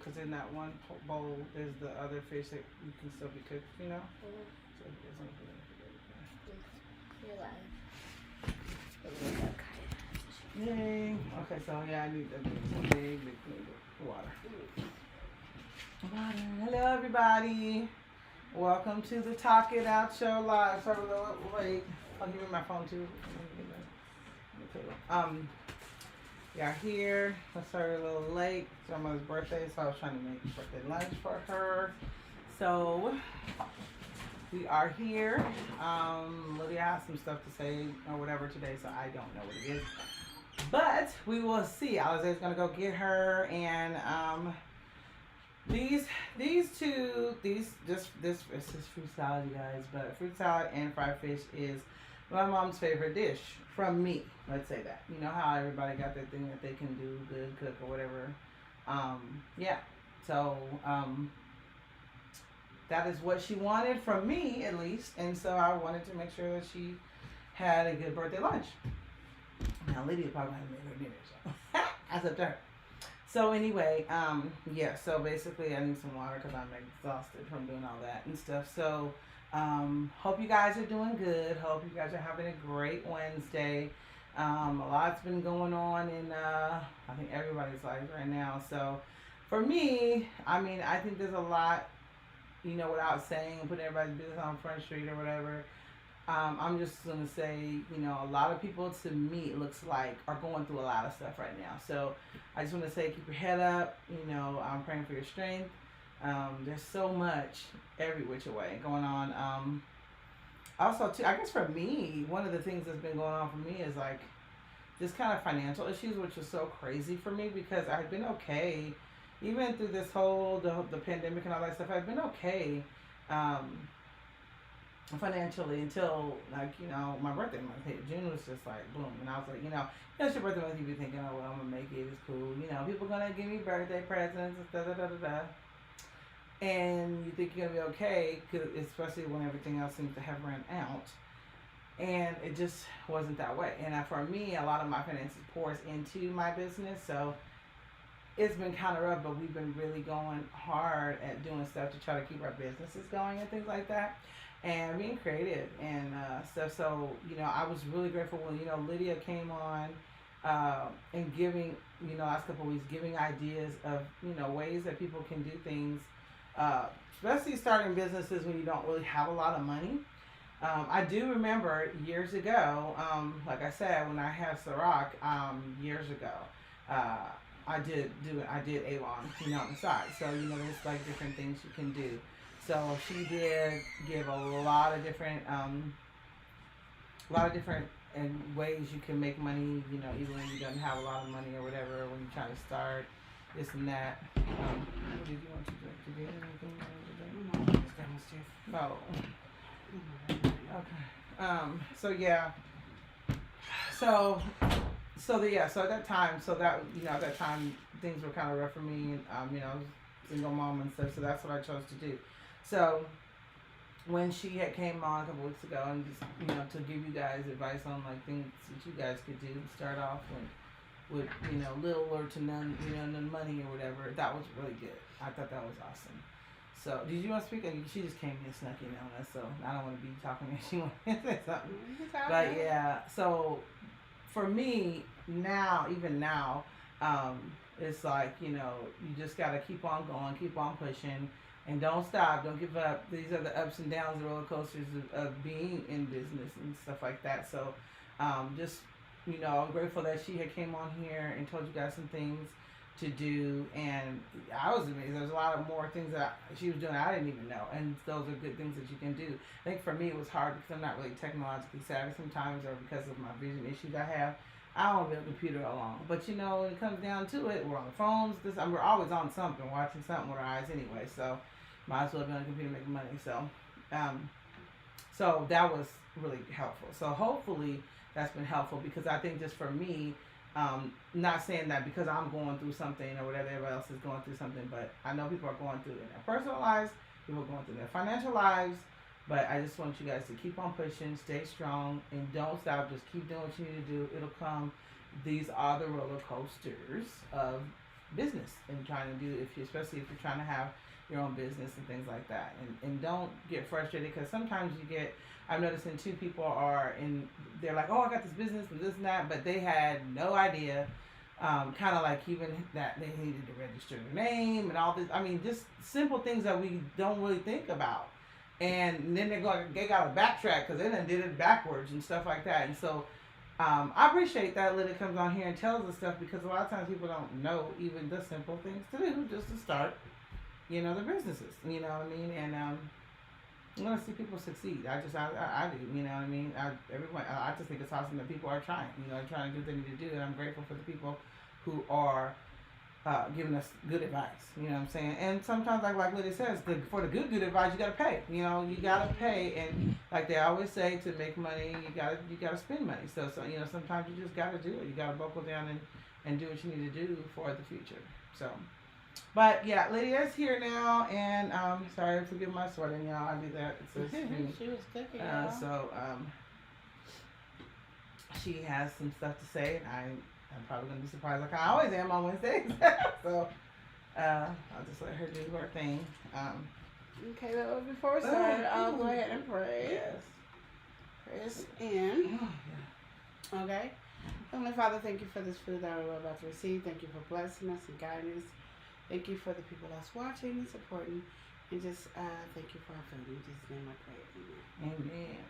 because in that one bowl there's the other fish that you can still be cooked, you know. So there's Yay. Okay, so yeah, I need a big water. Hello, everybody. Welcome to the Talk It Out Show live. Sorry, a little late. I'll give you my phone too. We are here. I started a little late. It's my mother's birthday, so I was trying to make birthday lunch for her. So we are here. Lydia has some stuff to say or whatever today, so I don't know what it is. But we will see. Alize's gonna go get her, and this is fruit salad, you guys. But fruit salad and fried fish is my mom's favorite dish from me. Let's say that. You know how everybody got their thing that they can do, good cook or whatever. Yeah. So that is what she wanted from me, at least, and so I wanted to make sure that she had a good birthday lunch. Now Lydia probably hasn't made her dinner, so that's up to her. So anyway, yeah. So basically, I need some water because I'm exhausted from doing all that and stuff. So hope you guys are doing good. Hope you guys are having a great Wednesday. A lot's been going on in I think everybody's life right now. So for me, I mean, I think there's a lot, you know, without saying, putting everybody's business on Front Street or whatever. I'm just going to say, you know, a lot of people to me, it looks like, are going through a lot of stuff right now. So I just want to say, keep your head up. You know, I'm praying for your strength. There's so much every which way going on. Also, too, I guess for me, one of the things that's been going on for me is like just kind of financial issues, which was so crazy for me because I've been okay. Even through this whole, the pandemic and all that stuff, I've been okay. Financially until, like, you know, my birthday month hit. June was just like boom, and I was like, you know, it's your birthday month, you be thinking, oh well, I'm gonna make it, it's cool, you know, people gonna give me birthday presents and and you think you're gonna be okay, cause especially when everything else seems to have run out, and it just wasn't that way. And for me, a lot of my finances pours into my business, so it's been kind of rough, but we've been really going hard at doing stuff to try to keep our businesses going and things like that. And being creative and stuff. So, you know, I was really grateful when, you know, Lydia came on and giving, you know, last couple of weeks, giving ideas of, you know, ways that people can do things, especially starting businesses when you don't really have a lot of money. I do remember years ago, like I said, when I had Ciroc years ago, I did Avon, you know, on the side. So, you know, there's like different things you can do. So she did give a lot of different ways you can make money, you know, even when you don't have a lot of money or whatever, when you're trying to start this and that. What did you want to drink? Did you get anything? No, it's downstairs. Oh. Okay. So yeah. So at that time, at that time things were kind of rough for me, and you know, single mom and stuff. So that's what I chose to do. So when she had came on a couple weeks ago and just, you know, to give you guys advice on like things that you guys could do to start off with you know, little or to none, you know, none money or whatever, that was really good. I thought that was awesome. So did you want to speak? She just came in snuck in on us, so I don't want to be talking if she wants to say something. But yeah, so for me now, even now, it's like, you know, you just gotta keep on going, keep on pushing. And don't stop, don't give up. These are the ups and downs, the roller coasters of being in business and stuff like that. So just, you know, I'm grateful that she had came on here and told you guys some things to do. And I was amazed. There's a lot of more things that she was doing I didn't even know. And those are good things that you can do. I think for me it was hard because I'm not really technologically savvy sometimes, or because of my vision issues I have. I don't be on a computer alone. But, you know, when it comes down to it, we're on the phones. We're always on something, watching something with our eyes anyway. So might as well be on the computer making money. So that was really helpful. So hopefully that's been helpful, because I think just for me, not saying that because I'm going through something or whatever, everybody else is going through something, but I know people are going through it in their personal lives, people are going through their financial lives, but I just want you guys to keep on pushing, stay strong, and don't stop. Just keep doing what you need to do. It'll come. These are the roller coasters of business and trying to do, especially if you're trying to have your own business and things like that. And don't get frustrated, because sometimes I'm noticing too, people they're like, oh, I got this business and this and that, but they had no idea, kind of like even that they needed to register their name and all this. I mean, just simple things that we don't really think about. And then they got to backtrack because they done did it backwards and stuff like that. And so I appreciate that Lydia comes on here and tells us stuff, because a lot of times people don't know even the simple things to do just to start, their businesses. You know what I mean? And I want to see people succeed. I do. You know what I mean? I just think it's awesome that people are trying. Trying to do what they need to do. And I'm grateful for the people who are giving us good advice. You know what I'm saying? And sometimes, like Lydia says, for the good advice, you gotta pay. You gotta pay. And like they always say, to make money, you gotta spend money. So sometimes you just gotta do it. You gotta buckle down and do what you need to do for the future. So. But yeah, Lydia's here now, and sorry, forgive my sweating, y'all. I do that. She was cooking. So she has some stuff to say, and I'm probably gonna be surprised, like I always am on Wednesdays. So I'll just let her do her thing. Okay, well, before we start, I'll go ahead and pray. Yes. Pray us in. Oh, yeah. Okay. Heavenly Father, thank you for this food that we're about to receive. Thank you for blessing us and guiding us. Thank you for the people that's watching and supporting. And just thank you for our family. In Jesus' name I pray. Amen. Amen.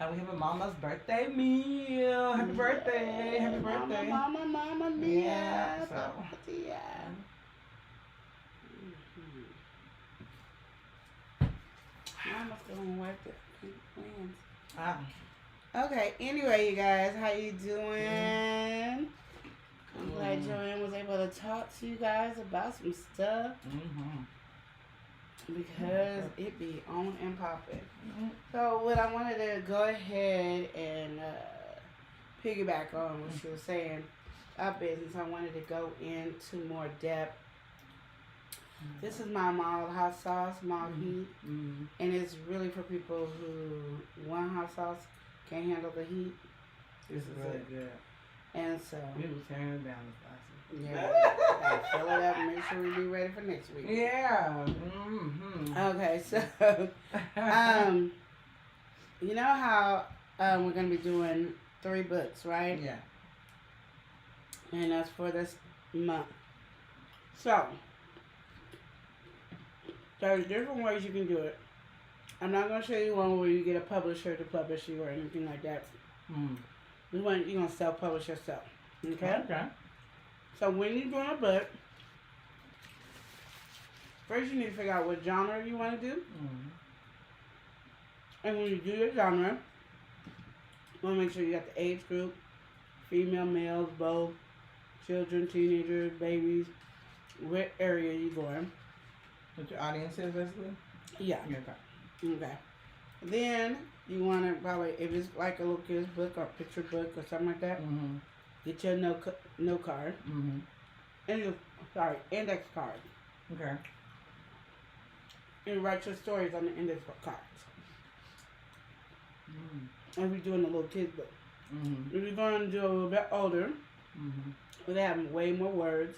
And we have a mama's birthday meal. Happy birthday. Happy birthday. Mama mia. Yeah. So. Mama's gonna wipe the hands. Ah. Okay, anyway, you guys, how you doing? I'm glad Joanne was able to talk to you guys about some stuff. Because it be on and popping. So what I wanted to go ahead and piggyback on what she was saying about business, I wanted to go into more depth. This is my mild hot sauce, mild heat, and it's really for people who want hot sauce, can't handle the heat. This is really good. And so we was tearing it down this last week. Yeah, fill it up and make sure we be ready for next week. Yeah. Okay, so you know how we're gonna be doing 3 books, right? Yeah. And that's for this month. So there's different ways you can do it. I'm not gonna show you one where you get a publisher to publish you or anything like that. You're gonna self-publish yourself. Okay? Okay. So when you're doing a book, first you need to figure out what genre you want to do. And when you do your genre, you want to make sure you got the age group, female, males, both, children, teenagers, babies, what area you going. What your audience is, basically? Yeah. Okay. Then you want to probably, if it's like a little kid's book or picture book or something like that, get your note card. And index card. Okay. And write your stories on the index cards. And we're doing a little kid's book. If you're going to do a little bit older, where they have way more words,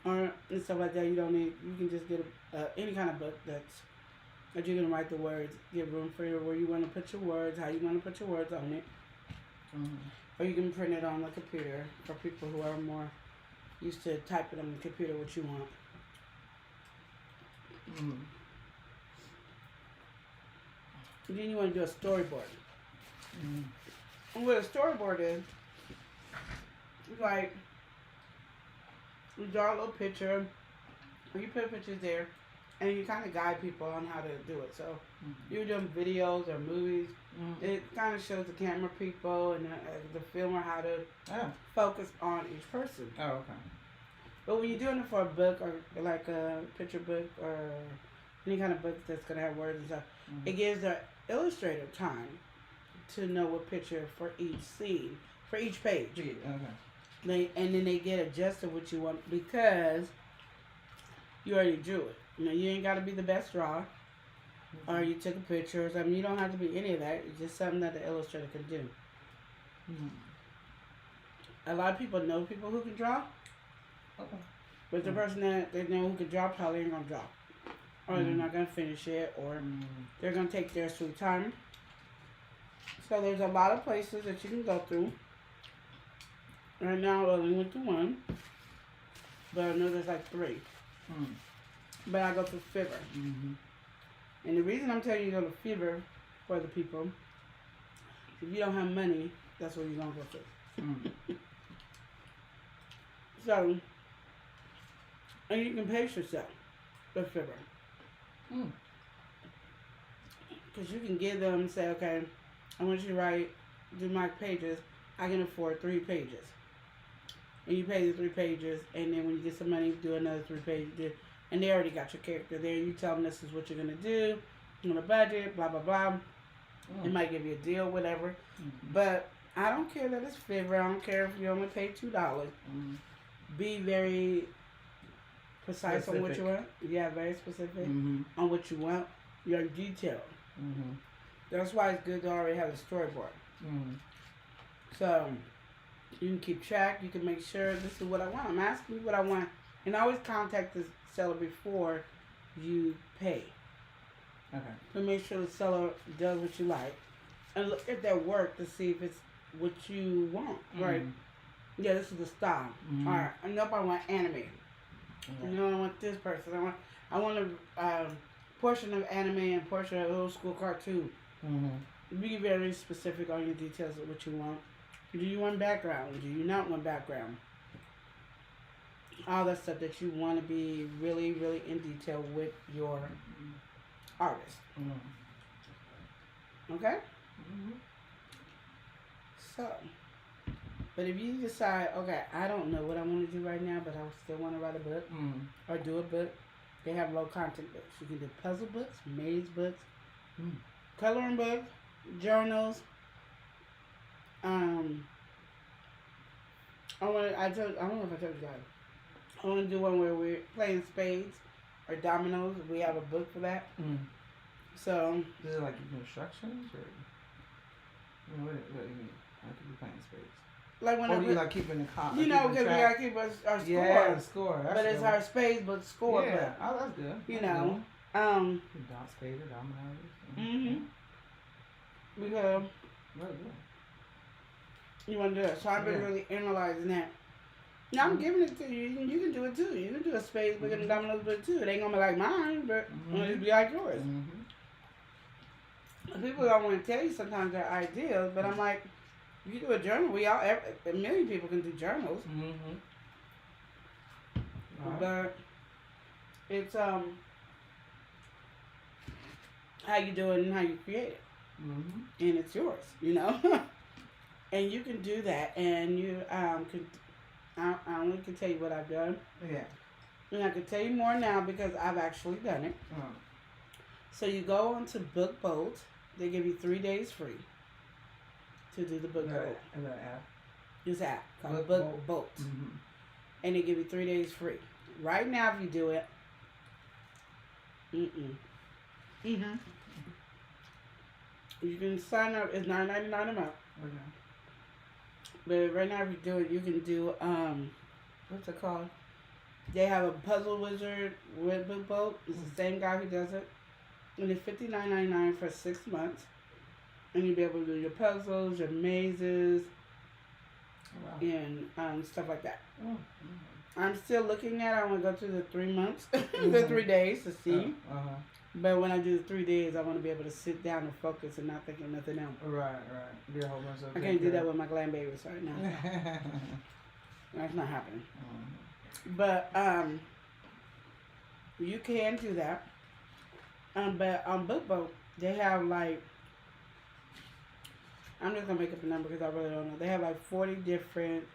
or and stuff like that, you can just get any kind of book that you're going to write the words, give room for where you want to put your words, how you want to put your words on it. Or you can print it on the computer for people who are more used to typing on the computer what you want. And then you want to do a storyboard. And what a storyboard is, like, you draw a little picture, or you put pictures there, and you kind of guide people on how to do it. So you're doing videos or movies, it kind of shows the camera people and the filmer how to focus on each person. Oh, okay. But when you're doing it for a book or like a picture book or any kind of book that's going to have words and stuff, it gives the illustrator time to know what picture for each scene, for each page. Yeah, okay. And then they get adjusted what you want because you already drew it. You ain't got to be the best drawer or you took a picture or something. You don't have to be any of that. It's just something that the illustrator can do. A lot of people know people who can draw. Okay. But the person that they know who can draw probably ain't gonna draw. Or they're not gonna finish it, or they're gonna take their sweet time. So there's a lot of places that you can go through. Right now I only went to one. But I know there's like 3. But I go to Fiverr. And the reason I'm telling you to go to Fiverr for the people, if you don't have money, that's where you're gonna go to. So, and you can pace yourself with Fiverr. Because you can give them, say, okay, I want you to do my pages. I can afford 3 pages. And you pay the 3 pages, and then when you get some money, you do another 3 pages. And they already got your character there. You tell them this is what you're going to do. You're going to budget, blah, blah, blah. It might give you a deal, whatever. But I don't care that it's Fiverr. I don't care if you only pay $2. Be very precise on what you want. Yeah, very specific on what you want. Your detail. That's why it's good to already have a storyboard. So you can keep track. You can make sure this is what I want. I'm asking you what I want. And always contact the seller before you pay. Okay. To make sure the seller does what you like. And look at their work to see if it's what you want. Right. Yeah, this is the style. Alright. I know if I want anime. You know, I want this person. I want a portion of anime and portion of old school cartoon. Be very specific on your details of what you want. Do you want background? Do you not want background? All that stuff that you want to be really, really in detail with your artist. Okay? So, but if you decide, okay, I don't know what I want to do right now, but I still want to write a book or do a book, they have low content books. You can do puzzle books, maze books, coloring books, journals. I don't know if I told you guys. I want to do one where we're playing spades or dominoes. We have a book for that. So. Is it like instructions or? What do you mean? How can you playing spades? Like when you like keeping the comp? You know, because we gotta keep our score. Yeah, the score. That's but it's our spades, but score. Yeah, but, that's good. You know, spades or dominoes. Because you want to do it. So I've been really analyzing that. Now I'm giving it to you. You can do it too. You can do a spades book and a dominoes book too. It ain't gonna be like mine, but it'll be like yours. People don't want to tell you sometimes their ideas, but I'm like, you do a journal. A million people can do journals. But it's how you do it and how you create it, and it's yours, you know. And you can do that, and you can. I only can tell you what I've done. Yeah. And I can tell you more now because I've actually done it. So you go onto Book Bolt. They give you 3 days free to do the Book Bolt. Is that an app? It's an app called Book Bolt. And they give you 3 days free. Right now, if you do it, you can sign up. It's $9.99 a month. Okay. But right now, if you do it, you can do, what's it called? They have a puzzle wizard with Book Bolt. It's the same guy who does it. And it's $59.99 for 6 months. And you'll be able to do your puzzles, your mazes, and stuff like that. I'm still looking at it. I want to go through the 3 months, the 3 days to see. But when I do the 3 days, I want to be able to sit down and focus and not think of nothing else. Right. Be a whole bunch of I can't do that with my grandbabies right now. That's not happening. But you can do that. But on BookBoat, they have like, I'm just going to make up a number because I really don't know. They have like 40 different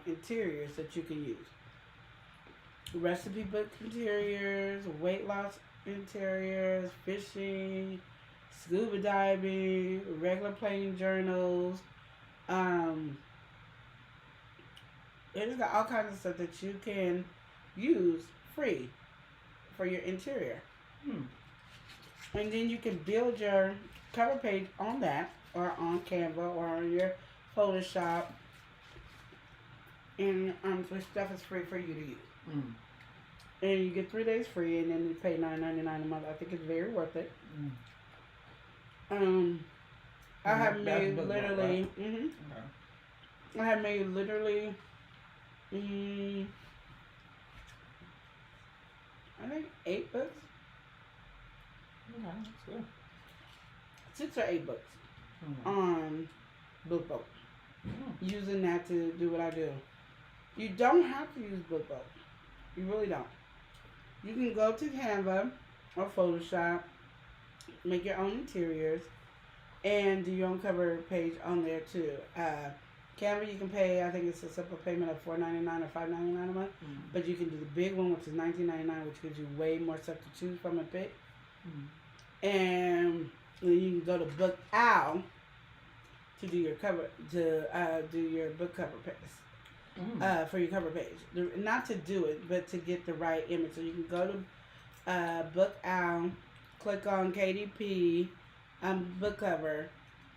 interiors that you can use. Recipe book interiors, weight loss interiors, fishing, scuba diving, regular plain journals. It's got all kinds of stuff that you can use free for your interior. And then you can build your cover page on that, or on Canva, or on your Photoshop. And the stuff is free for you to use. Mm. And you get 3 days free, and then you pay $9.99 a month. I think it's very worth it. I have made literally. Right? Okay. I have made literally. I think 8 books. Okay, that's good. 6 or 8 books on BookBoat. Using that to do what I do. You don't have to use BookBoat. You really don't. You can go to Canva or Photoshop, make your own interiors, and do your own cover page on there too. Canva, you can pay, I think it's a simple payment of $4.99 or $5.99 a month, but you can do the big one, which is $19.99, which gives you way more stuff to choose from and pick. And then you can go to Book Owl to do your cover, to do your book cover page. For your cover page. Not to do it, but to get the right image. So you can go to Book Owl, click on KDP, book cover,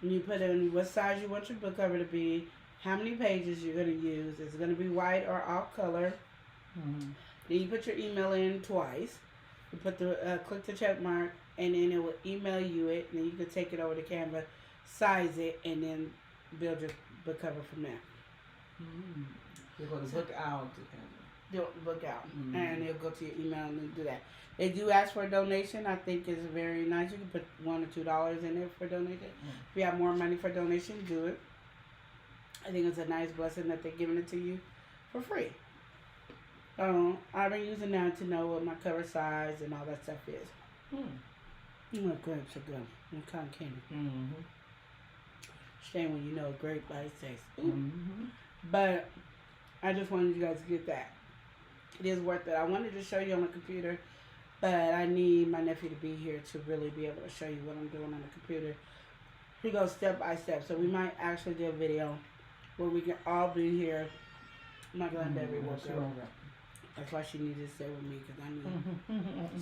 and you put in what size you want your book cover to be, how many pages you're going to use. It's going to be white or all color. Then you put your email in twice. You put the click the check mark, and then it will email you it, and then you can take it over to Canva, size it, and then build your book cover from there. You're going to book out. Book out, and it'll go to your email and do that. They do ask for a donation. I think it's very nice. You can put $1 or $2 in there for donation. If you have more money for donation, do it. I think it's a nice blessing that they're giving it to you for free. I've been using that to know what my cover size and all that stuff is. My grapes are good. I'm cotton candy. Shame when you know a grape by its taste. But I just wanted you guys to get that. It is worth it. I wanted to show you on the computer, but I need my nephew to be here to really be able to show you what I'm doing on the computer. He goes step by step, so we might actually do a video where we can all be here. My grandbaby woke up. That's why she needed to stay with me, because I knew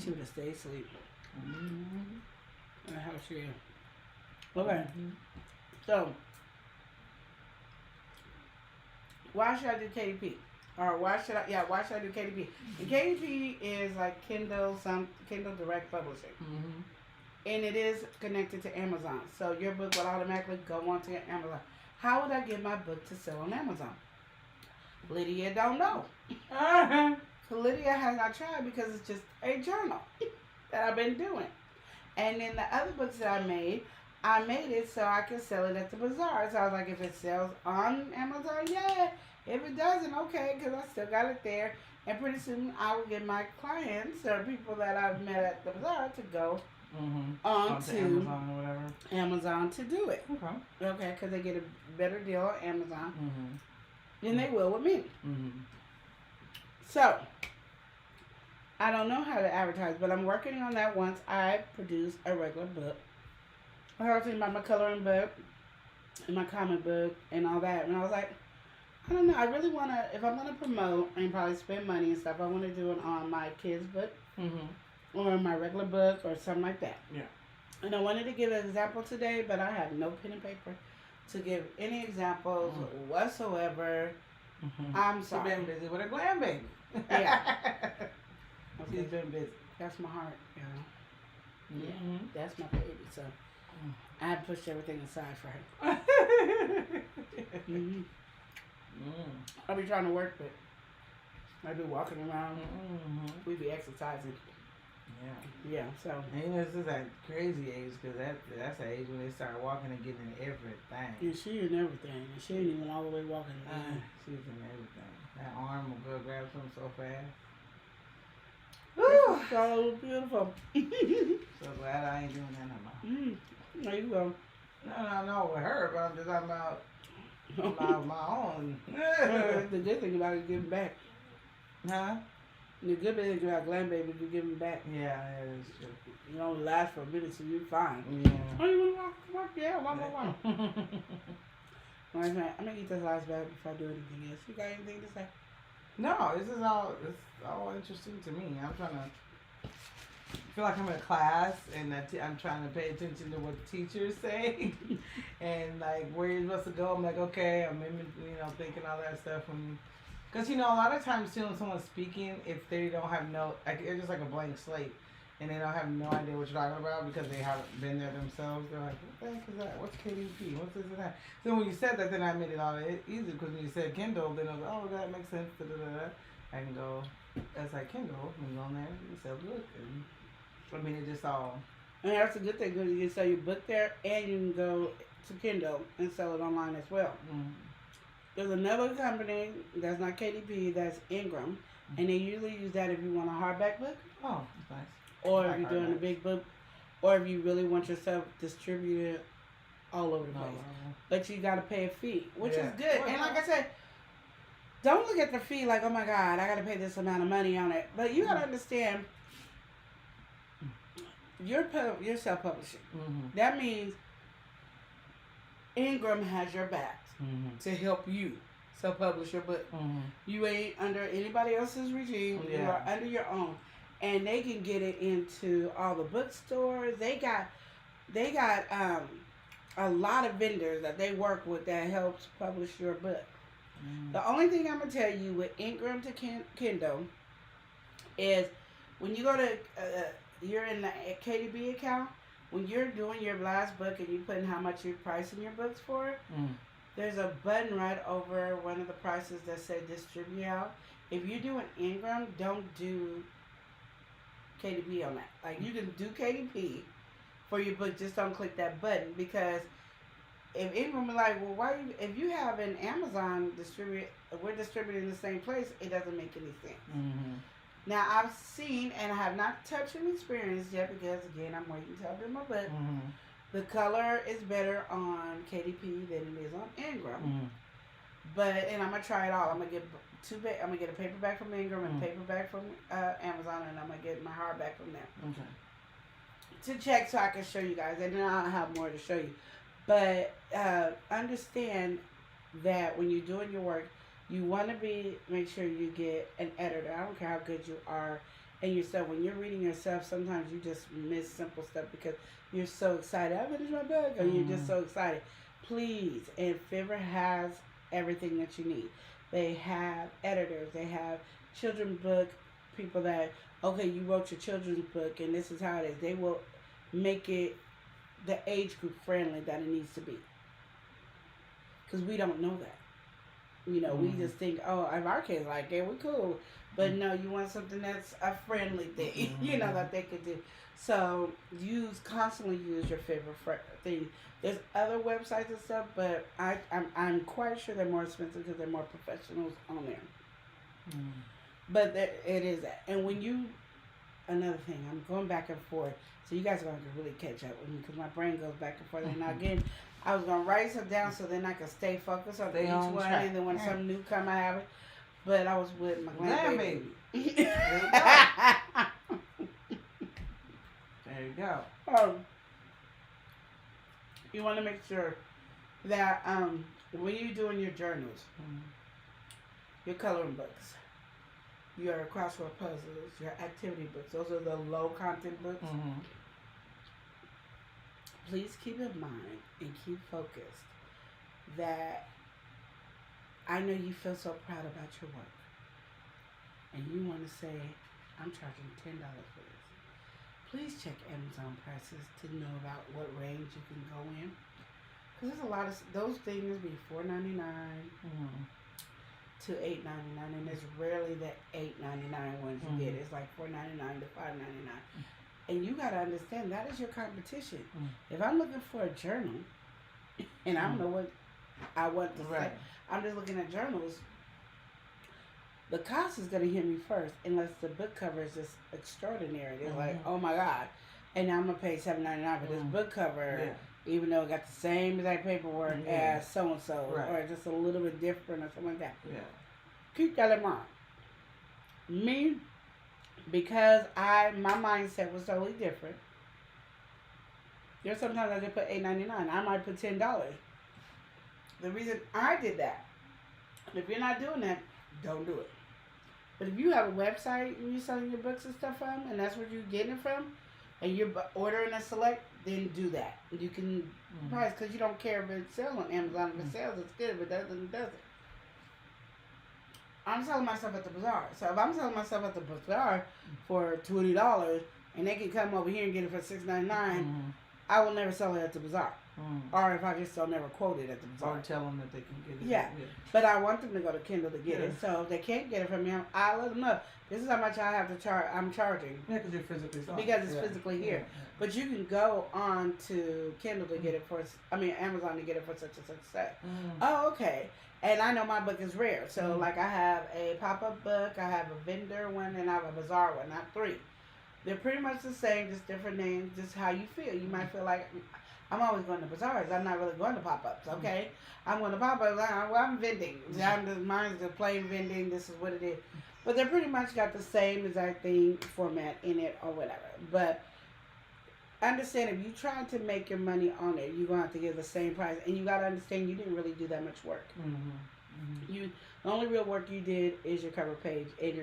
she would have stayed asleep. How she is. Okay. So, why should I do KDP? Or why should I do KDP? And KDP is like Kindle Direct Publishing. And it is connected to Amazon. So your book would automatically go onto Amazon. How would I get my book to sell on Amazon? Lydia don't know. Lydia has not tried because it's just a journal that I've been doing. And then the other books that I made it so I can sell it at the bazaar. So I was like, if it sells on Amazon, yeah. If it doesn't, okay, because I still got it there. And pretty soon I will get my clients or people that I've met at the bazaar to go onto Amazon or whatever. Amazon to do it. Okay, because they get a better deal on Amazon than they will with me. So, I don't know how to advertise, but I'm working on that once I produce a regular book. I was thinking about my coloring book and my comic book and all that. And I was like, I don't know. I really want to, if I'm going to promote and probably spend money and stuff, I want to do it on my kids' book or my regular book or something like that. Yeah. And I wanted to give an example today, but I have no pen and paper to give any examples whatsoever. I'm sorry. She's been busy with her grandbaby. Yeah. She's been busy. That's my heart, you know. Yeah, that's my baby. So I had pushed everything aside for her. I'll be trying to work, but I be walking around. We be exercising. Yeah. So. And this is that crazy age, because that's the age when they start walking and getting in everything. Yeah, she in everything. And she ain't even all the way walking. She's in everything. That arm will go grab something so fast. Woo! So beautiful. So glad I ain't doing that no more. There you go. No, with her, but I'm just talking about my own. The good thing about it, giving back. Huh? The good thing about grandbaby is you giving back. Yeah, that is true. You don't last for a minute, so you're fine. Yeah. Oh, you want to walk? Yeah, walk. I'm gonna eat this last bag before I do anything else. You got anything to say? No, it's all interesting to me. I'm trying to feel like I'm in a class and I'm trying to pay attention to what the teachers say and like where you're supposed to go. I'm like, okay, I'm thinking all that stuff when Because, a lot of times, too, when someone's speaking, if they don't have it's just like a blank slate, and they don't have no idea what you're talking about because they haven't been there themselves, they're like, what the heck is that? What's KDP? What's this and that? So when you said that, then I made it all easy, because when you said Kindle, then I was like, oh, that makes sense. Da-da-da-da. I can go, that's like Kindle, and go on there, you sell the book, and it just all... And that's a good thing, because you can sell your book there, and you can go to Kindle and sell it online as well. Mm-hmm. There's another company that's not KDP, that's Ingram, and they usually use that if you want a hardback book. Oh, that's nice. Or if you're doing a big book, or if you really want yourself distributed all over the place. But you got to pay a fee, which is good. And like I said, don't look at the fee like, oh my God, I got to pay this amount of money on it. But you got to understand, you're self-publishing. Mm-hmm. That means Ingram has your back to help you self-publish your book. Mm-hmm. You ain't under anybody else's regime. Yeah. You are under your own. And they can get it into all the bookstores. They got a lot of vendors that they work with that helps publish your book. Mm. The only thing I'm gonna tell you with Ingram to Kindle is when you go to you're in the KDB account, when you're doing your last book and you put in how much you're pricing your books for, there's a button right over one of the prices that say distribute out. If you're doing Ingram, don't do KDP on that. Like, you can do KDP for your book, just don't click that button, because if Ingram is like, well, if you have an Amazon we're distributing in the same place, it doesn't make any sense. Mm-hmm. Now, I've seen, and I have not touched and experienced yet, because again, I'm waiting to update my book. Mm-hmm. The color is better on KDP than it is on Ingram. Mm-hmm. And I'm gonna try it all. I'm gonna get I'm gonna get a paperback from Ingram and paperback from Amazon, and I'm gonna get my hardback from them. Okay. To check, so I can show you guys, and then I'll have more to show you. But understand that when you're doing your work, you want to make sure you get an editor. I don't care how good you are in yourself. When you're reading yourself, sometimes you just miss simple stuff because you're so excited. I finished my book, or you're just so excited. Please, and Fiverr has everything that you need. They have editors. They have children's book people that, okay, you wrote your children's book and this is how it is. They will make it the age group friendly that it needs to be. Because we don't know that. We just think, oh, if our kids like it, we're cool. But no, you want something that's a friendly thing, that they could do. So constantly use your favorite thing. There's other websites and stuff, but I'm quite sure they're more expensive because they're more professionals on there. Mm. But it is that. And another thing, I'm going back and forth, so you guys are going to really catch up with me because my brain goes back and forth. And again, I was going to write some down so then I could stay focused on each one, track. And then when something new come, I have it. But I was with my grandbaby. There you go. You want to make sure that when you're doing your journals, your coloring books, your crossword puzzles, your activity books, those are the low content books. Mm-hmm. Please keep in mind and keep focused that I know you feel so proud about your work, and you want to say, I'm charging $10 for this. Please check Amazon prices to know about what range you can go in. Because there's a lot of those things be $4.99 to $8.99, and it's rarely the $8.99 ones you get. It's like $4.99 to $5.99. And you got to understand that is your competition. If I'm looking for a journal, and I don't know what I want to say, I'm just looking at journals, the cost is going to hit me first unless the book cover is just extraordinary. They're like, oh my God. And now I'm going to pay $7.99 for this book cover, even though it got the same exact paperwork as so-and-so, or just a little bit different or something like that. Yeah. Keep that in mind. Me, because my mindset was totally different. There's sometimes I just put $8.99. I might put $10. The reason I did that, if you're not doing that, don't do it. But if you have a website and you're selling your books and stuff from, and that's where you're getting it from, and you're ordering a select, then do that. You can price, because you don't care if it sells on Amazon. If it sells, it's good. If it doesn't, it doesn't. I'm selling myself at the bazaar. So if I'm selling myself at the bazaar for $20 and they can come over here and get it for $6.99, I will never sell it at the bazaar. Or if I just don't never quote it at the bazaar. Or tell them that they can get it. Yeah. But I want them to go to Kindle to get it. So if they can't get it from me, I let them know. This is how much I have to charge. I'm charging. Yeah, because you're physically selling. Because it's physically here. Yeah. But you can go on to Kindle to get it for, Amazon to get it for such and such set. Oh, okay. And I know my book is rare. So, like, I have a pop-up book, I have a vendor one, and I have a bazaar one, not three. They're pretty much the same, just different names, just how you feel. You might feel like, I'm always going to bazaars. I'm not really going to pop-ups, okay? I'm going to pop-ups. Well, I'm vending. Mine's the plain vending. This is what it is. But they pretty much got the same exact thing, format in it or whatever. But understand, if you try to make your money on it, you're going to have to give the same price. And you got to understand you didn't really do that much work. The only real work you did is your cover page. And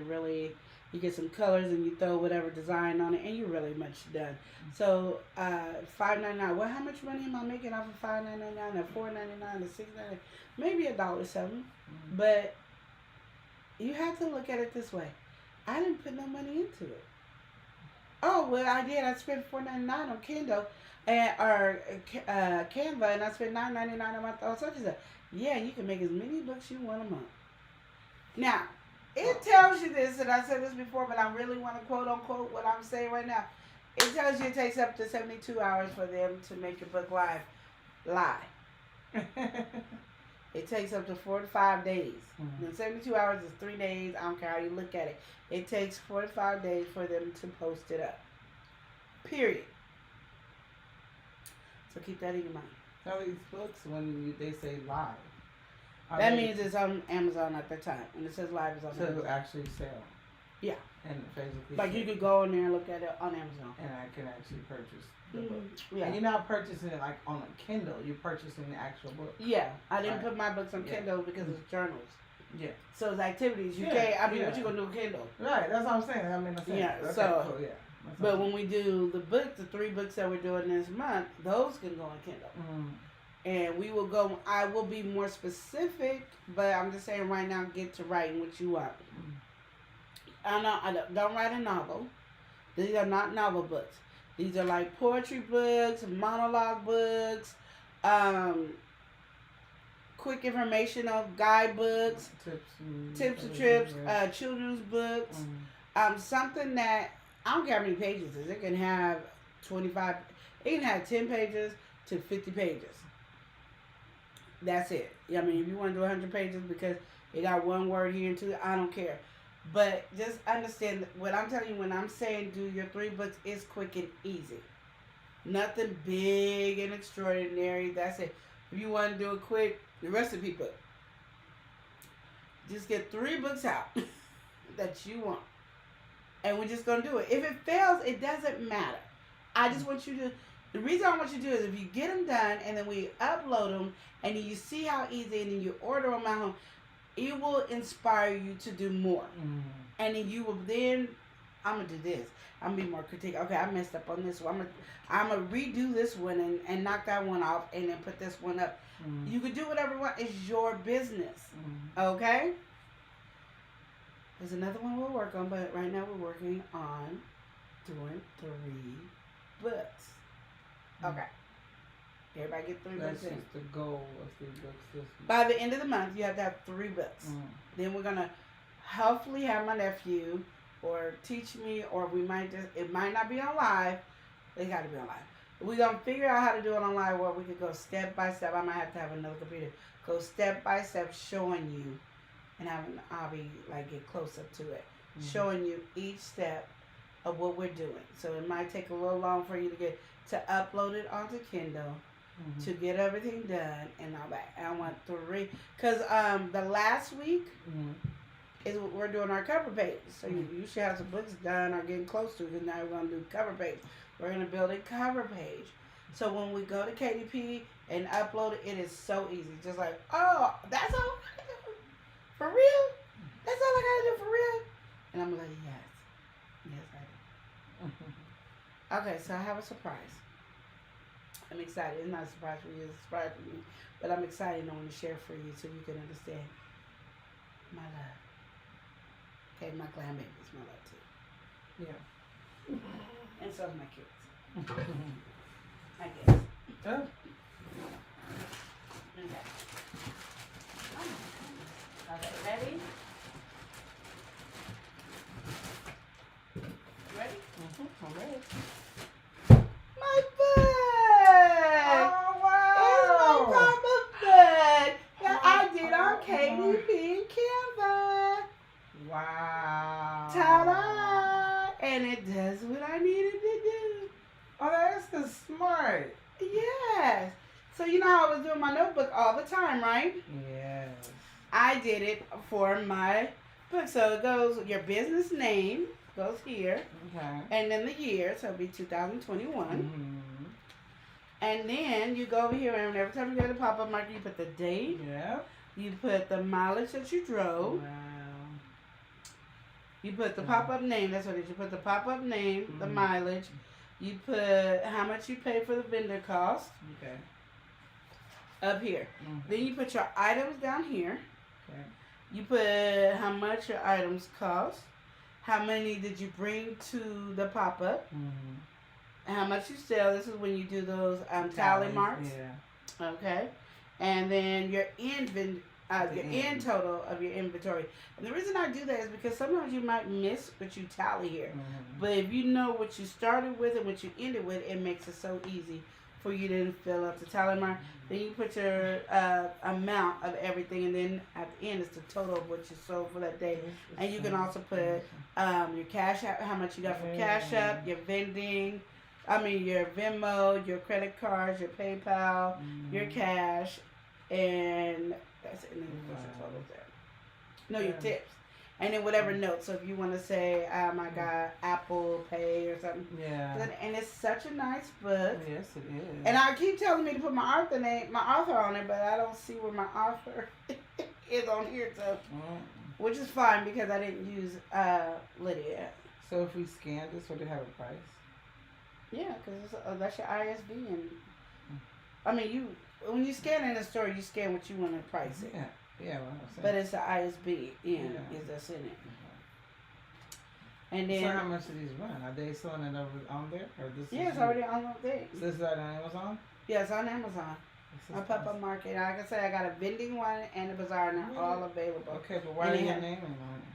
you get some colors and you throw whatever design on it, and you're really much done. So $5.99. Well, how much money am I making off of $5.99 or $4.99 or $6.99? Maybe $1.07. But you have to look at it this way. I didn't put no money into it. Oh, well, I did. I spent $4.99 on Kindle or Canva, and I spent $9.99 a month on such and such. Yeah, you can make as many books you want a month. Now, it tells you this, and I said this before, but I really want to quote unquote what I'm saying right now. It tells you it takes up to 72 hours for them to make your book live. Lie. It takes up to 4 to 5 days. And 72 hours is 3 days. I don't care how you look at it. It takes 4 to 5 days for them to post it up. Period. So keep that in your mind. Tell these books when they say live. That means it's on Amazon at the time. When it says live, it's on Amazon. So it actually sell. Yeah. And physically. Like you could go in there and look at it on Amazon. And I can actually purchase the book. Yeah. And you're not purchasing it like on a Kindle. You're purchasing the actual book. Yeah. I didn't put my books on Kindle because it's journals. Yeah. So it's activities. You can't. What you gonna do with Kindle? Right. That's what I'm saying. I mean, okay, so yeah. But when we do the book, the 3 books that we're doing this month, those can go on Kindle. And we will go. I will be more specific, but I'm just saying right now, get to writing what you want. I don't write a novel. These are not novel books. These are like poetry books, monologue books, quick informational guidebooks, tips and trips, children's books. Something that, I don't care how many pages it is. It can have 25, it can have 10 pages to 50 pages. That's it. I mean, if you want to do 100 pages because it got one word here and two, I don't care. But just understand what I'm telling you when I'm saying do your 3 books is quick and easy. Nothing big and extraordinary. That's it. If you want to do a quick recipe book, just get 3 books out that you want. And we're just going to do it. If it fails, it doesn't matter. I just want you to, the reason I want you to do is if you get them done and then we upload them and then you see how easy and then you order them at home, it will inspire you to do more. And then you will I'm going to do this. I'm going to be more critique. Okay, I messed up on this one. I'm going to redo this one and knock that one off and then put this one up. You can do whatever you want. It's your business. Okay? There's another one we'll work on, but right now we're working on doing 3 books. Okay. Everybody get 3 books in. That's just the goal of 3 books this week. By the end of the month, you have to have 3 books. Then we're going to hopefully have my nephew or teach me, or we might just, it might not be on live. It got to be on live. We're going to figure out how to do it on live where we could go step by step. I might have to have another computer. Go step by step showing you, and I'll be like get close up to it. Showing you each step of what we're doing. So it might take a little long for you to upload it onto Kindle, to get everything done and all that. And I want 3, because the last week is we're doing our cover page. So you should have some books done or getting close to it, because now we're going to do cover page. We're going to build a cover page. So when we go to KDP and upload it, it is so easy. Just like, oh, that's all I got to do? For real? That's all I got to do for real? And I'm like, yes. Yes, I do. Okay, so I have a surprise. I'm excited. It's not a surprise for you. It's a surprise for me. But I'm excited and I want to share for you so you can understand my love. Okay, my grandbaby smell that too. Yeah. And so my kids. I guess. Oh. Okay. Okay, ready? Ready? I'm ready. My bag! Oh, wow! It's my Papa bag that I did on KDP Canva. Wow. Ta-da! And it does what I needed to do. Oh, that's so smart. Yes. So you know how I was doing my notebook all the time, right? Yes. I did it for my book. So it goes, your business name goes here. Okay. And then the year, so it'll be 2021. Mm-hmm. And then you go over here, and every time you go to the pop-up market, you put the date. Yep. You put the mileage that you drove. Wow. You put the pop-up name. That's what it is. You put the pop-up name, the Mhm. mileage. You put how much you pay for the vendor cost Okay. up here. Mm-hmm. Then you put your items down here. Okay. You put how much your items cost. How many did you bring to the pop-up? Mm-hmm. And how much you sell. This is when you do those tally Tallies, marks. Yeah. Okay. And then your end total of your inventory. And the reason I do that is because sometimes you might miss what you tally here. Mm-hmm. But if you know what you started with and what you ended with, it makes it so easy for you to fill up the tally mark. Then you put your amount of everything, and then at the end it's the total of what you sold for that day. And you can also put your Cashapp, how much you got for Cashapp, your vending, your Venmo, your credit cards, your PayPal, your cash, and that's it. And then you put your totals there. No, your tips. And then whatever notes. So if you want to say, I got Apple Pay or something. Yeah. And it's such a nice book. Yes, it is. And I keep telling me to put my author on it, but I don't see where my author is on here. So, which is fine because I didn't use Lydia. So if we scan this, would it have a price? Yeah, because that's your ISB, and when you scan in a store, you scan what you want to price it. Yeah, yeah. Well, But it's the ISB is that's in it. And then so how much do these run? Are they selling it over on there, or this? Yeah, it's already on the thing. This is on Amazon. Yeah, it's on Amazon. On pop-up market. Like I said, I got a vending one and a bazaar, and they're all available. Okay, but why are your name on it?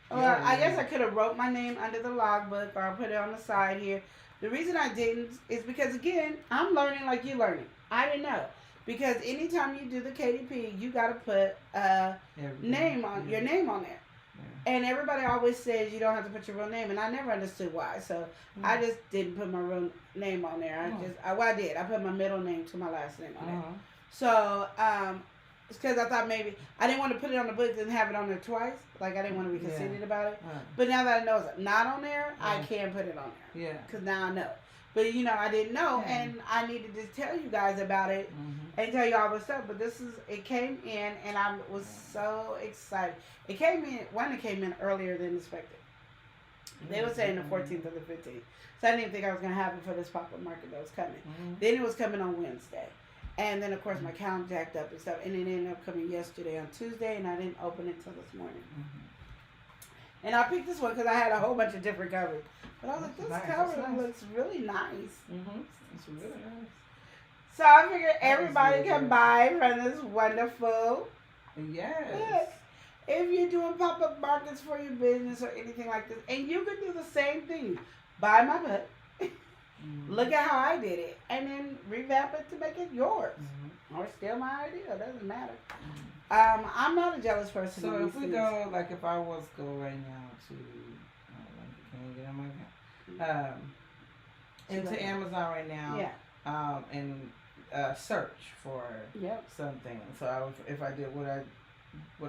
Well, I guess I could have wrote my name under the logbook or put it on the side here. The reason I didn't is because, again, I'm learning like you're learning. I didn't know. Because anytime you do the KDP, you got to put your name on there. Yeah. And everybody always says you don't have to put your real name, and I never understood why. So I just didn't put my real name on there. I did. I put my middle name to my last name on there. So it's because I thought maybe I didn't want to put it on the book and have it on there twice. Like I didn't want to be conceited about it. But now that I know it's not on there, I can put it on there. Yeah. Because now I know. But I didn't know, and I needed to tell you guys about it and tell you all the stuff. But it came in, and I was so excited. It came in earlier than expected. They were saying the 14th or the 15th. So I didn't think I was going to have it for this pop-up market that was coming. Then it was coming on Wednesday. And then, of course, my account jacked up and stuff. And it ended up coming yesterday on Tuesday, and I didn't open it till this morning. And I picked this one because I had a whole bunch of different covers. But I was like, this cover looks really nice. It's really nice. So I figured everybody can buy from this wonderful book. If you're doing pop-up markets for your business or anything like this. And you can do the same thing. Buy my book. Look at how I did it. And then revamp it to make it yours. Or steal my idea. It doesn't matter. I'm not a jealous person. So if we go, like if I was go right now to, can you get on my account? Into Amazon right now. Yeah. And search for something. So if I did, would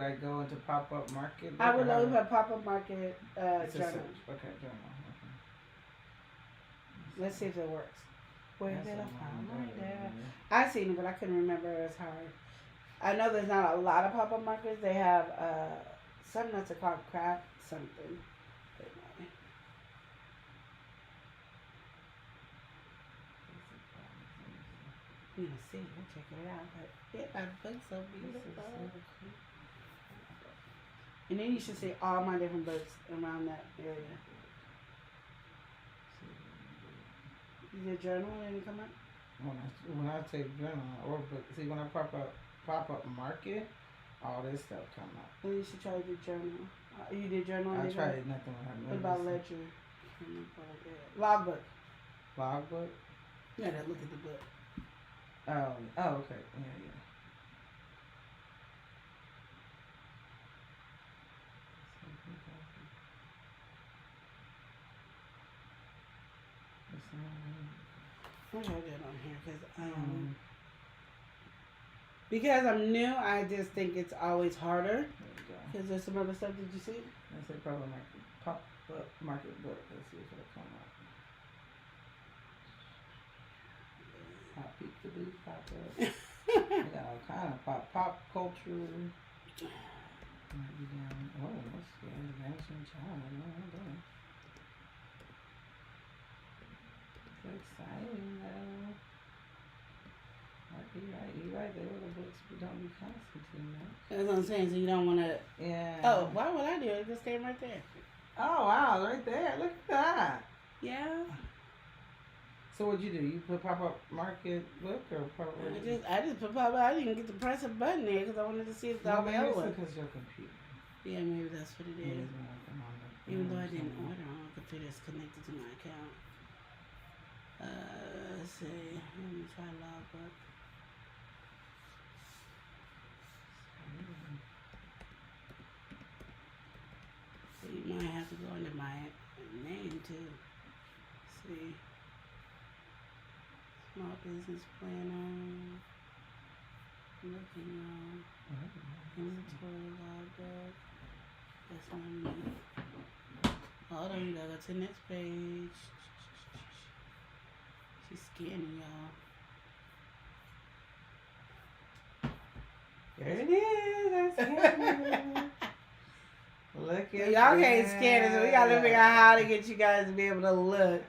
I go into pop-up market? I would look for pop-up market journal. Okay, journal. Let's see if it works. Where did I find mine there? I seen it, but I couldn't remember. It's hard. I know there's not a lot of pop-up markets. They have something that's called craft something. You can see, we're checking it out. But yeah, my book's so beautiful. And then you should see all my different books around that area. You did journal and come up? When I take journal or book, see when I pop up market, all this stuff come up. Well, you should try to do journal. You did journal? I tried nothing when I What about ledger? Logbook. Logbook? Yeah, look at the book. Oh, okay. Yeah. What I did on here because I'm new. I just think it's always harder. Because there's some other stuff. Did you see? I said probably pop up market book. Let's see if it'll come up. Pop peep the boot pop up. We got all kind of pop culture. Might be down. Oh, that's good. Vanishing child. So exciting though. You're right. They were the books we don't be Constantine. That's what I'm saying. So you don't want to. Yeah. Oh, why would I do it? It just came right there. Oh wow, right there. Look at that. Yeah. So what'd you do? You put pop up market book or pop up? I just put pop up. I didn't get to press a button there because I wanted to see if all the other ones. Because your computer. Yeah, maybe that's what it is. Even though I didn't order on the computer, it's connected to my account. Let's see. Let me try logbook. So you might have to go under my name too. See. Small business planner. Looking on. Inventory logbook. That's my name. Hold on, you gotta go to the next page. She's scanning, y'all. There it is. I scanned it. Look at y'all can't scan it, so we gotta figure out how to get you guys to be able to look.